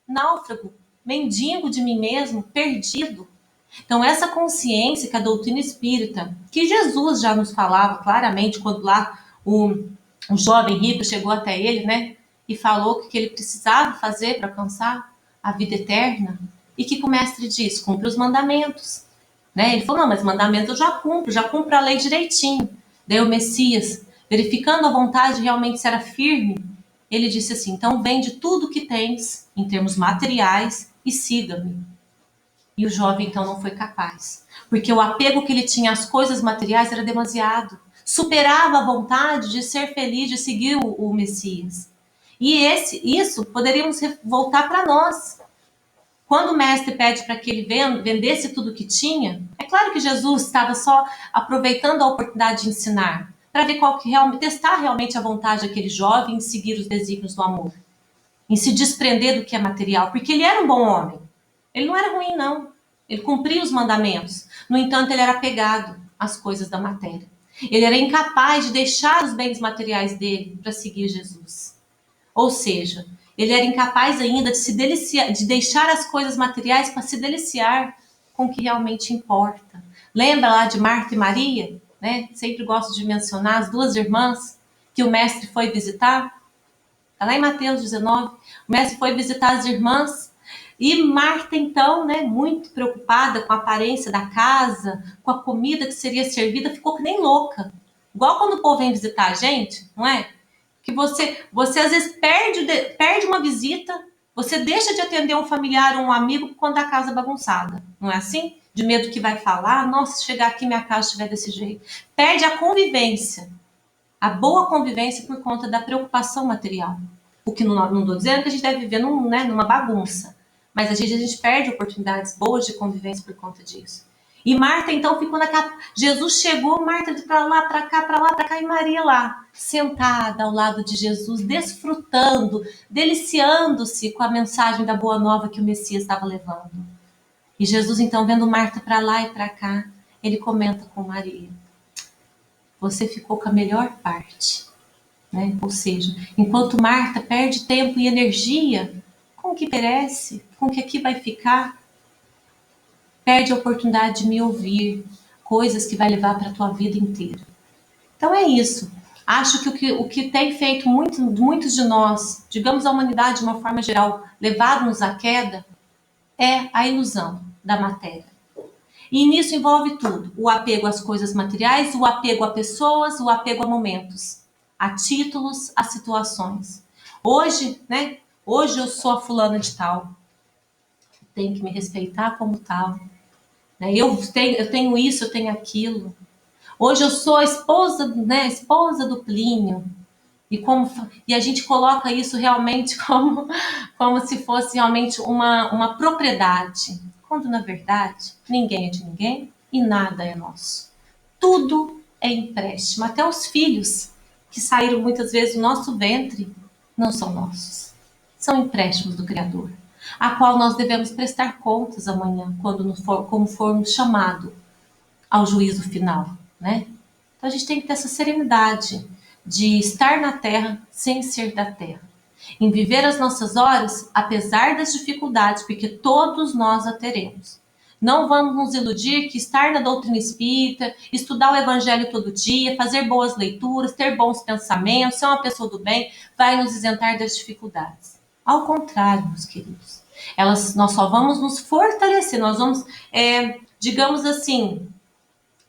S1: náufrago, mendigo de mim mesmo, perdido. Então essa consciência que a doutrina espírita, que Jesus já nos falava claramente quando lá o jovem rico chegou até ele, né, e falou que ele precisava fazer para alcançar a vida eterna. E que o mestre diz? Cumpre os mandamentos, né? Ele falou, não, mas mandamentos eu já cumpro a lei direitinho. Daí o Messias, verificando a vontade realmente se era firme, ele disse assim, então vende tudo que tens, em termos materiais, e siga-me. E o jovem então não foi capaz, porque o apego que ele tinha às coisas materiais era demasiado, superava a vontade de ser feliz, de seguir o Messias. E isso poderíamos voltar para nós. Quando o mestre pede para que ele vendesse tudo o que tinha, é claro que Jesus estava só aproveitando a oportunidade de ensinar, para ver testar realmente a vontade daquele jovem em seguir os desígnios do amor, em se desprender do que é material, porque ele era um bom homem. Ele não era ruim, não. Ele cumpria os mandamentos. No entanto, ele era apegado às coisas da matéria. Ele era incapaz de deixar os bens materiais dele para seguir Jesus. Ou seja, ele era incapaz ainda de se deliciar, de deixar as coisas materiais para se deliciar com o que realmente importa. Lembra lá de Marta e Maria, né? Sempre gosto de mencionar as duas irmãs que o mestre foi visitar. Está lá em Mateus 19. O mestre foi visitar as irmãs e Marta, então, né, muito preocupada com a aparência da casa, com a comida que seria servida, ficou que nem louca. Igual quando o povo vem visitar a gente, não é? Que você às vezes perde uma visita, você deixa de atender um familiar ou um amigo quando a casa é bagunçada, não é assim? De medo que vai falar, nossa, se chegar aqui minha casa estiver desse jeito. Perde a convivência, a boa convivência por conta da preocupação material. O que não estou dizendo que a gente deve viver numa bagunça, mas a gente perde oportunidades boas de convivência por conta disso. E Marta, então, ficou naquela... Jesus chegou, Marta para lá, para cá, e Maria lá, sentada ao lado de Jesus, desfrutando, deliciando-se com a mensagem da boa nova que o Messias estava levando. E Jesus, então, vendo Marta para lá e para cá, ele comenta com Maria, você ficou com a melhor parte, né? Ou seja, enquanto Marta perde tempo e energia com o que perece, com o que aqui vai ficar, perde a oportunidade de me ouvir, coisas que vai levar para a tua vida inteira. Então é isso. Acho que o que tem feito muitos de nós, digamos a humanidade de uma forma geral, levado-nos à queda, é a ilusão da matéria. E nisso envolve tudo. O apego às coisas materiais, o apego a pessoas, o apego a momentos, a títulos, a situações. Hoje, né? Hoje eu sou a fulana de tal. Tenho que me respeitar como tal. Eu tenho isso, eu tenho aquilo. Hoje eu sou a esposa, né, esposa do Plínio. E a gente coloca isso realmente como se fosse realmente uma propriedade. Quando, na verdade, ninguém é de ninguém e nada é nosso. Tudo é empréstimo. Até os filhos que saíram muitas vezes do nosso ventre não são nossos. São empréstimos do Criador, a qual nós devemos prestar contas amanhã, como formos chamados ao juízo final, né? Então a gente tem que ter essa serenidade de estar na terra sem ser da terra, em viver as nossas horas apesar das dificuldades, porque todos nós a teremos. Não vamos nos iludir que estar na doutrina espírita, estudar o evangelho todo dia, fazer boas leituras, ter bons pensamentos, ser uma pessoa do bem, vai nos isentar das dificuldades. Ao contrário, meus queridos, nós só vamos nos fortalecer, nós vamos, digamos assim,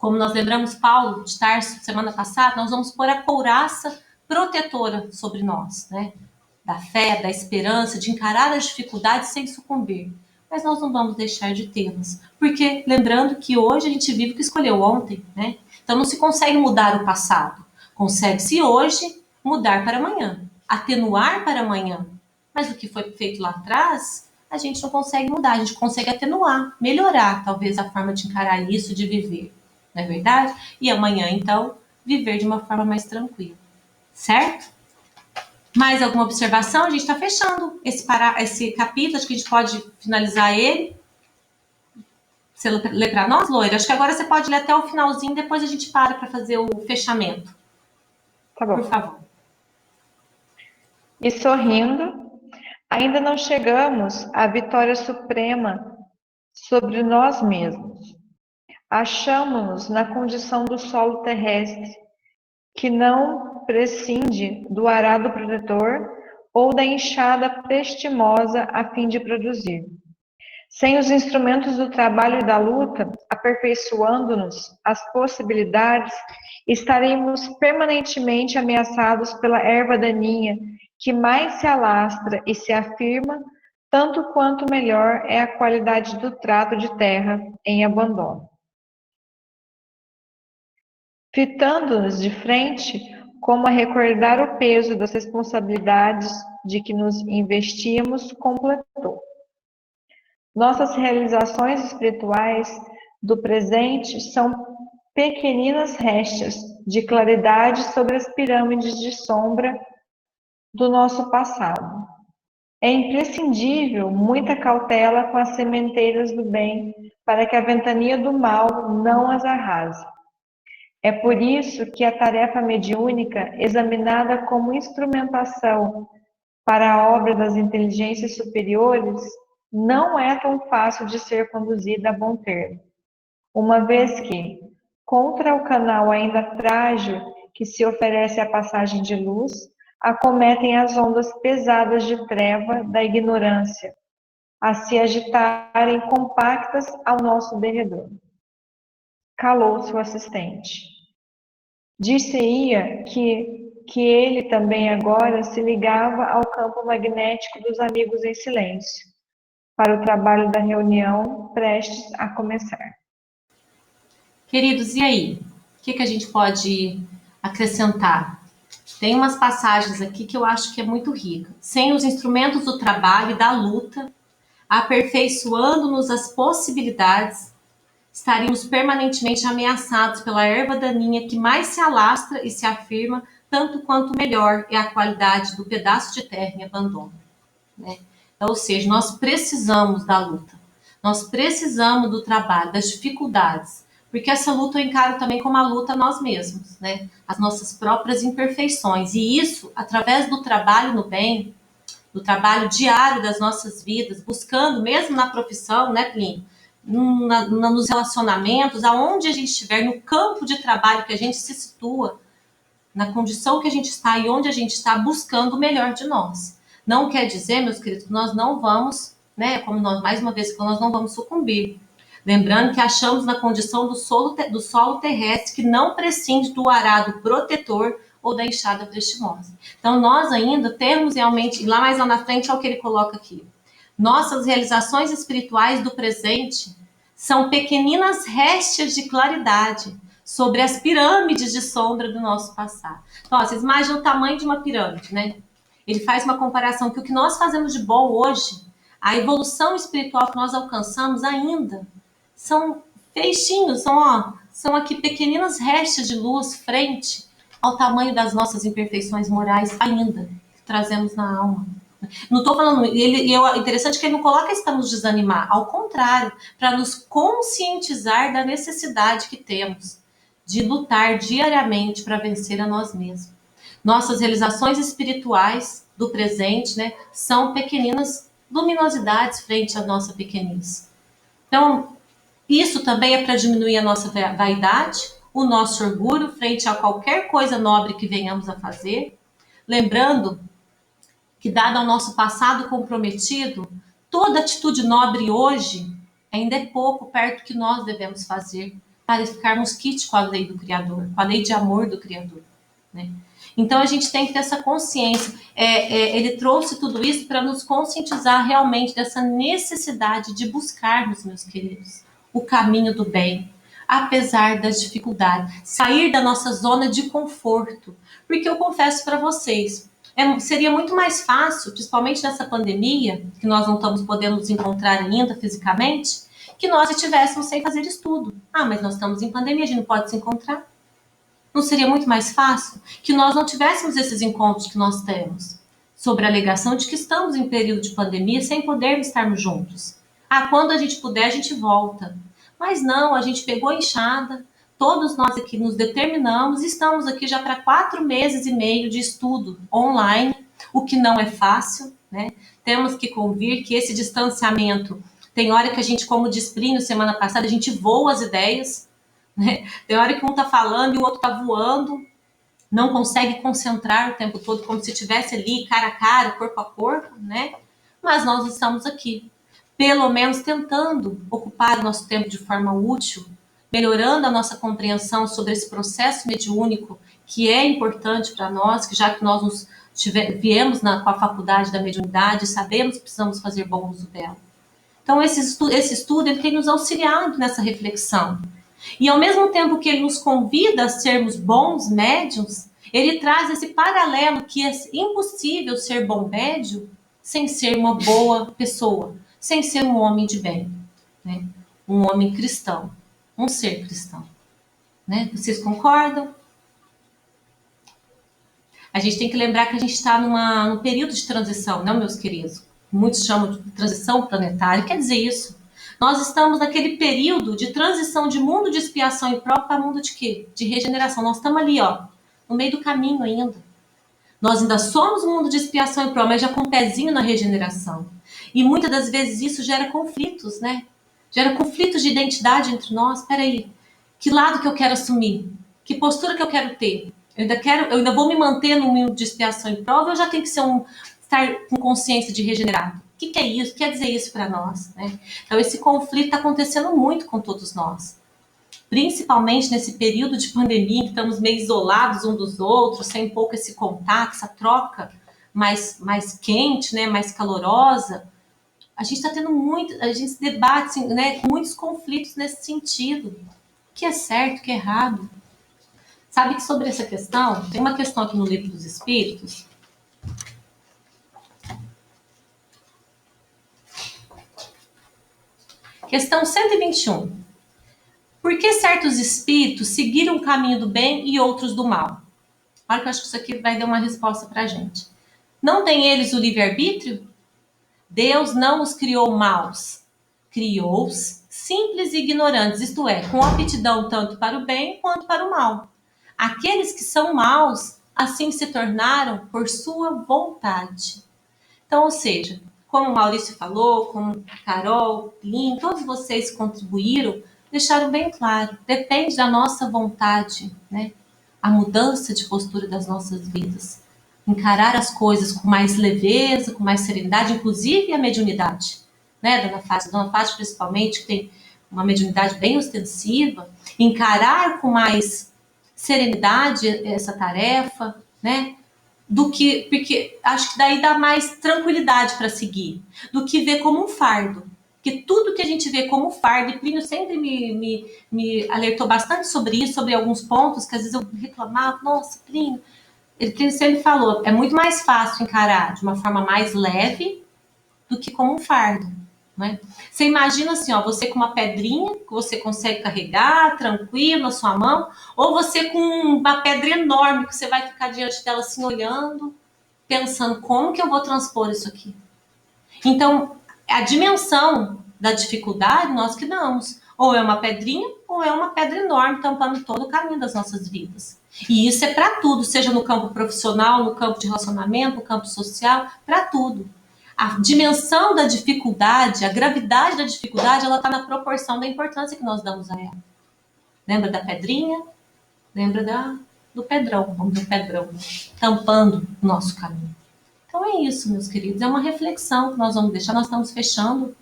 S1: Como nós lembramos Paulo de Tarso semana passada, nós vamos pôr a couraça protetora sobre nós, né? Da fé, da esperança, de encarar as dificuldades sem sucumbir. Mas nós não vamos deixar de tê-las. Porque, lembrando que hoje a gente vive o que escolheu ontem, né? Então não se consegue mudar o passado. Consegue-se hoje mudar para amanhã, atenuar para amanhã. Mas o que foi feito lá atrás, a gente não consegue mudar, a gente consegue atenuar, melhorar talvez a forma de encarar isso, de viver. Não é verdade? E amanhã, então, viver de uma forma mais tranquila. Certo? Mais alguma observação? A gente está fechando esse capítulo, acho que a gente pode finalizar ele. Você lê para nós, Loira? Acho que agora você pode ler até o finalzinho, depois a gente para fazer o fechamento.
S3: Tá bom.
S1: Por favor.
S3: E sorrindo, ainda não chegamos à vitória suprema sobre nós mesmos. Achamos-nos na condição do solo terrestre, que não prescinde do arado protetor ou da enxada prestimosa a fim de produzir. Sem os instrumentos do trabalho e da luta, aperfeiçoando-nos as possibilidades, estaremos permanentemente ameaçados pela erva daninha que mais se alastra e se afirma, tanto quanto melhor é a qualidade do trato de terra em abandono. Fitando-nos de frente, como a recordar o peso das responsabilidades de que nos investíamos, completou. Nossas realizações espirituais do presente são pequeninas restas de claridade sobre as pirâmides de sombra do nosso passado. É imprescindível muita cautela com as sementeiras do bem, para que a ventania do mal não as arrase. É por isso que a tarefa mediúnica, examinada como instrumentação para a obra das inteligências superiores, não é tão fácil de ser conduzida a bom termo, uma vez que, contra o canal ainda frágil que se oferece à passagem de luz, acometem as ondas pesadas de treva da ignorância, a se agitarem compactas ao nosso derredor. Calou-se o assistente. Dir-se-ia que ele também agora se ligava ao campo magnético dos amigos em silêncio, para o trabalho da reunião prestes a começar.
S1: Queridos, e aí? O que a gente pode acrescentar? Tem umas passagens aqui que eu acho que é muito rica. Sem os instrumentos do trabalho e da luta, aperfeiçoando-nos as possibilidades, estaríamos permanentemente ameaçados pela erva daninha que mais se alastra e se afirma, tanto quanto melhor é a qualidade do pedaço de terra em abandono. Né? Então, ou seja, nós precisamos da luta, nós precisamos do trabalho, das dificuldades, porque essa luta eu encaro também como a luta nós mesmos, né? As nossas próprias imperfeições, e isso através do trabalho no bem, do trabalho diário das nossas vidas, buscando, mesmo na profissão, né, Plínio? Nos relacionamentos, aonde a gente estiver, no campo de trabalho que a gente se situa, na condição que a gente está e onde a gente está, buscando o melhor de nós. Não quer dizer, meus queridos, que nós não vamos, né, como nós, mais uma vez, que nós não vamos sucumbir. Lembrando que achamos na condição do solo terrestre que não prescinde do arado protetor ou da enxada prestimosa. Então, nós ainda temos realmente, lá mais lá na frente é o que ele coloca aqui, nossas realizações espirituais do presente são pequeninas restas de claridade sobre as pirâmides de sombra do nosso passado. Então, vocês imaginam o tamanho de uma pirâmide, né? Ele faz uma comparação que o que nós fazemos de bom hoje, a evolução espiritual que nós alcançamos ainda, são feixinhos, são aqui pequeninas restas de luz frente ao tamanho das nossas imperfeições morais ainda, que trazemos na alma. Não estou falando, é interessante que ele não coloca isso para nos desanimar, ao contrário, para nos conscientizar da necessidade que temos de lutar diariamente para vencer a nós mesmos. Nossas realizações espirituais do presente, né, são pequeninas luminosidades frente à nossa pequenice. Então, isso também é para diminuir a nossa vaidade, o nosso orgulho frente a qualquer coisa nobre que venhamos a fazer. Lembrando que, dado ao nosso passado comprometido, toda atitude nobre hoje ainda é pouco perto do que nós devemos fazer para ficarmos quites com a lei do Criador, com a lei de amor do Criador, né? Então, a gente tem que ter essa consciência. Ele trouxe tudo isso para nos conscientizar realmente dessa necessidade de buscarmos, meus queridos, o caminho do bem, apesar das dificuldades. Sair da nossa zona de conforto. Porque eu confesso para vocês, seria muito mais fácil, principalmente nessa pandemia, que nós não estamos podendo nos encontrar ainda fisicamente, que nós estivéssemos sem fazer estudo. Mas nós estamos em pandemia, a gente não pode se encontrar. Não seria muito mais fácil que nós não tivéssemos esses encontros que nós temos, sobre a alegação de que estamos em período de pandemia sem podermos estarmos juntos? Quando a gente puder, a gente volta. Mas não, a gente pegou a enxada, todos nós aqui nos determinamos, estamos aqui já para 4 meses e meio de estudo online, o que não é fácil, né? Temos que convir que esse distanciamento, tem hora que a gente, como diz Plínio semana passada, a gente voa as ideias, né? Tem hora que um está falando e o outro está voando, não consegue concentrar o tempo todo, como se estivesse ali cara a cara, corpo a corpo, né? Mas nós estamos aqui, pelo menos tentando ocupar o nosso tempo de forma útil, melhorando a nossa compreensão sobre esse processo mediúnico, que é importante para nós, que já que nós viemos com a faculdade da mediunidade, sabemos que precisamos fazer bom uso dela. Então, esse estudo ele tem nos auxiliado nessa reflexão. E ao mesmo tempo que ele nos convida a sermos bons médiuns, ele traz esse paralelo que é impossível ser bom médium sem ser uma boa pessoa, sem ser um homem de bem, né? Um homem cristão, um ser cristão, né? Vocês concordam? A gente tem que lembrar que a gente está num período de transição, não, meus queridos? Muitos chamam de transição planetária, quer dizer isso. Nós estamos naquele período de transição de mundo de expiação e prova para mundo de quê? De regeneração. Nós estamos ali, no meio do caminho ainda. Nós ainda somos um mundo de expiação e prova, mas já com um pezinho na regeneração. E muitas das vezes isso gera conflitos, né? Gera conflitos de identidade entre nós. Peraí, que lado que eu quero assumir? Que postura que eu quero ter? Eu ainda vou me manter no mundo de expiação e prova, ou eu já tenho que estar com consciência de regenerado? O que é isso? Quer dizer isso para nós, né? Então, esse conflito está acontecendo muito com todos nós. Principalmente nesse período de pandemia, que estamos meio isolados uns dos outros, sem pouco esse contato, essa troca mais quente, né? Mais calorosa. A gente está tendo a gente se debate, né? Muitos conflitos nesse sentido. O que é certo, o que é errado. Sabe que sobre essa questão, tem uma questão aqui no Livro dos Espíritos, questão 121. Por que certos espíritos seguiram o caminho do bem e outros do mal? Olha que eu acho que isso aqui vai dar uma resposta para a gente. Não tem eles o livre-arbítrio? Deus não os criou maus. Criou-os simples e ignorantes, isto é, com aptidão tanto para o bem quanto para o mal. Aqueles que são maus, assim se tornaram por sua vontade. Então, ou seja, como o Maurício falou, como Carol, Lin, todos vocês contribuíram, deixaram bem claro, depende da nossa vontade, né? A mudança de postura das nossas vidas. Encarar as coisas com mais leveza, com mais serenidade, inclusive a mediunidade, né, Dona Fátima? Dona Fátima, principalmente, que tem uma mediunidade bem ostensiva, encarar com mais serenidade essa tarefa, né? Porque acho que daí dá mais tranquilidade para seguir, do que ver como um fardo. Porque tudo que a gente vê como fardo, e Plínio sempre me alertou bastante sobre isso, sobre alguns pontos que às vezes eu reclamava, nossa, Plínio sempre falou, é muito mais fácil encarar de uma forma mais leve do que como um fardo, né? Você imagina assim, você com uma pedrinha que você consegue carregar tranquilo na sua mão, ou você com uma pedra enorme que você vai ficar diante dela assim olhando, pensando como que eu vou transpor isso aqui. Então, a dimensão da dificuldade nós que damos, ou é uma pedrinha ou é uma pedra enorme tampando todo o caminho das nossas vidas. E isso é para tudo, seja no campo profissional, no campo de relacionamento, no campo social, para tudo. A dimensão da dificuldade, a gravidade da dificuldade, ela está na proporção da importância que nós damos a ela. Lembra da pedrinha? Lembra do pedrão, vamos dizer pedrão, tampando o nosso caminho. Então é isso, meus queridos, é uma reflexão que nós vamos deixar. Nós estamos fechando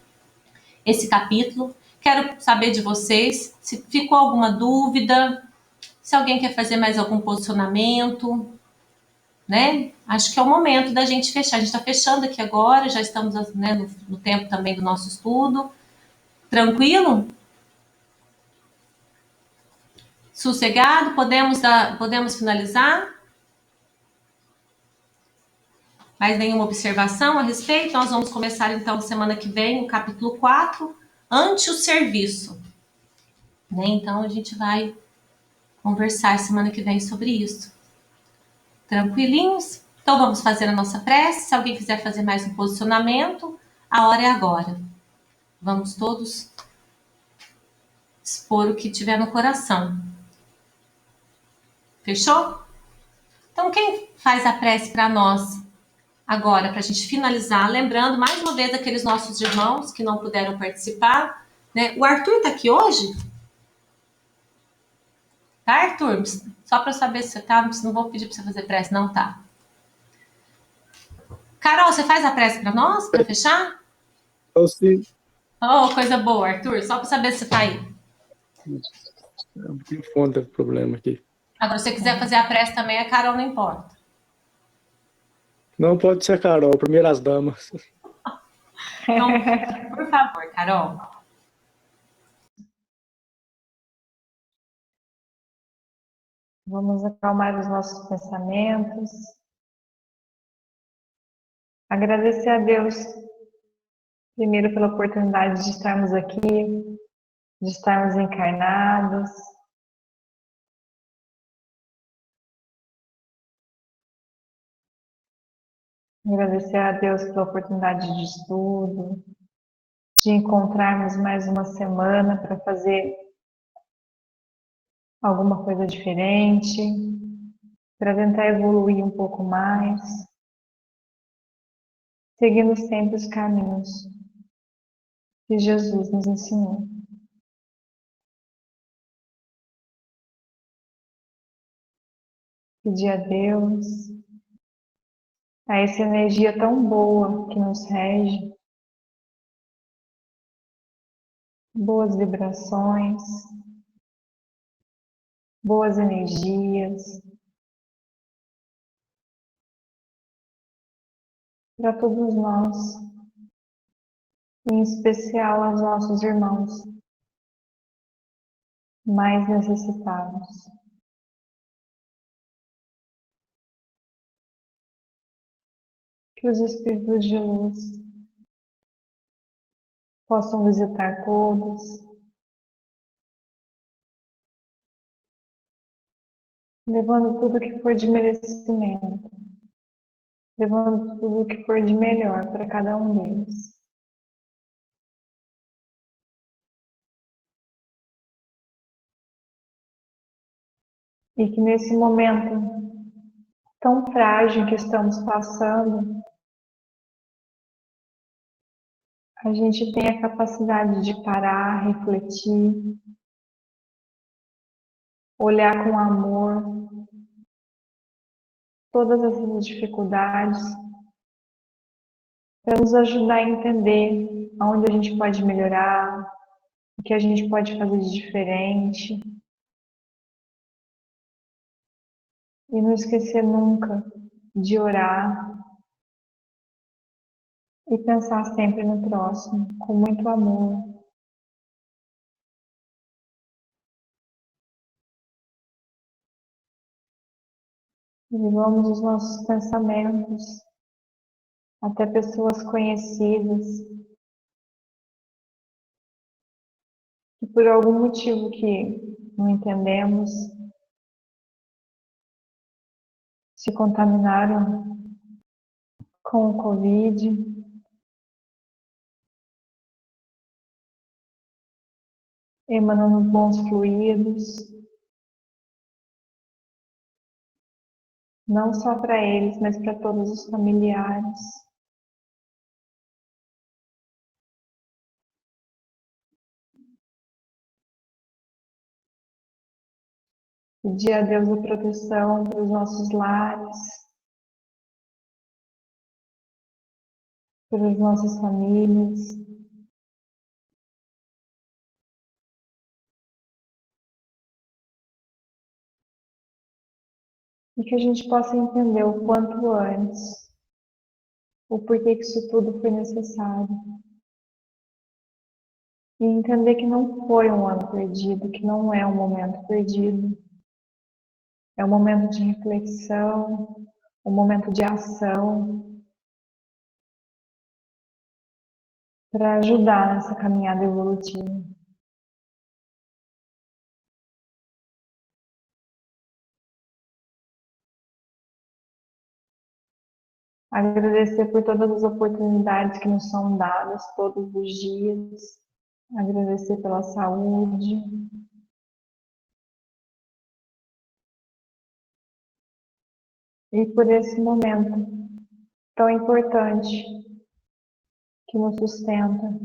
S1: esse capítulo, Quero saber de vocês se ficou alguma dúvida, se alguém quer fazer mais algum posicionamento, né? Acho que é o momento da gente fechar. A gente está fechando aqui agora, já estamos, né, no tempo também do nosso estudo. Tranquilo? Sossegado? Podemos finalizar? Mais nenhuma observação a respeito? Nós vamos começar, então, semana que vem, o capítulo 4, ante o serviço. Né? Então, a gente vai conversar semana que vem sobre isso. Tranquilinhos? Então, vamos fazer a nossa prece. Se alguém quiser fazer mais um posicionamento, a hora é agora. Vamos todos expor o que tiver no coração. Fechou? Então, quem faz a prece para nós agora, para a gente finalizar? Lembrando, mais uma vez, aqueles nossos irmãos que não puderam participar. Né? O Arthur está aqui hoje? Tá, Arthur? Só para saber se você tá, não vou pedir para você fazer prece, não, tá? Carol, você faz a prece para nós, para fechar?
S10: Eu sim.
S1: Oh, coisa boa, Arthur. Só para saber se você tá aí.
S10: O telefone teve problema aqui.
S1: Agora, se você quiser fazer a prece também, a Carol não importa.
S10: Não pode ser a Carol, primeiras damas.
S1: Então, por favor, Carol.
S3: Vamos acalmar os nossos pensamentos. Agradecer a Deus, primeiro, pela oportunidade de estarmos aqui, de estarmos encarnados. Agradecer a Deus pela oportunidade de estudo, de encontrarmos mais uma semana para fazer alguma coisa diferente, para tentar evoluir um pouco mais, seguindo sempre os caminhos que Jesus nos ensinou. Pedir a Deus, a essa energia tão boa que nos rege, boas vibrações, boas energias, para todos nós, em especial aos nossos irmãos mais necessitados. Que os espíritos de luz possam visitar todos, levando tudo que for de merecimento, levando tudo que for de melhor para cada um deles. E que nesse momento tão frágil que estamos passando, a gente tenha a capacidade de parar, refletir, olhar com amor todas essas dificuldades, para nos ajudar a entender aonde a gente pode melhorar, o que a gente pode fazer de diferente. E não esquecer nunca de orar e pensar sempre no próximo, com muito amor. E levamos os nossos pensamentos até pessoas conhecidas que por algum motivo que não entendemos se contaminaram com o Covid, emanando bons fluidos, não só para eles, mas para todos os familiares. Pedir a Deus a proteção para os nossos lares, para as nossas famílias, E que a gente possa entender o quanto antes o porquê que isso tudo foi necessário. E entender que não foi um ano perdido, que não é um momento perdido. É um momento de reflexão, um momento de ação, para ajudar nessa caminhada evolutiva. Agradecer por todas as oportunidades que nos são dadas todos os dias. Agradecer pela saúde. E por esse momento tão importante que nos sustenta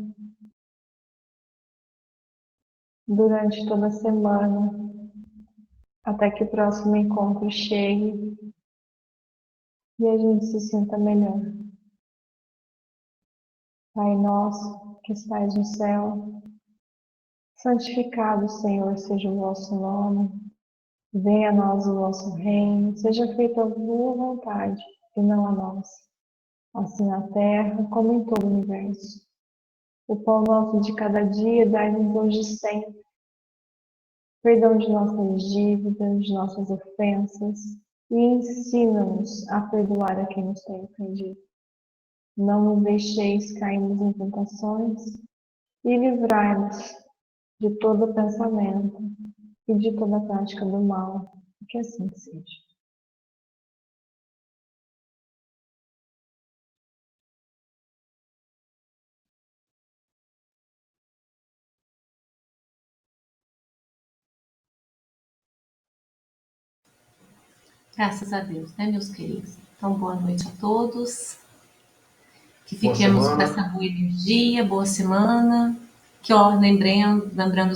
S3: durante toda a semana, até que o próximo encontro chegue e a gente se sinta melhor. Pai nosso, que estais no céu, santificado, Senhor, seja o vosso nome. Venha a nós o vosso reino, seja feita a tua vontade e não a nossa, assim na terra como em todo o universo. O pão nosso de cada dia dai-nos hoje sempre. Perdão de nossas dívidas, de nossas ofensas, e ensina-nos a perdoar a quem nos tem ofendido. Não nos deixeis cairmos em tentações e livrai-nos de todo pensamento e de toda prática do mal, que assim seja.
S1: Graças a Deus, né, meus queridos? Então, boa noite a todos. Que fiquemos com essa boa energia, boa semana. Que, ó, lembrando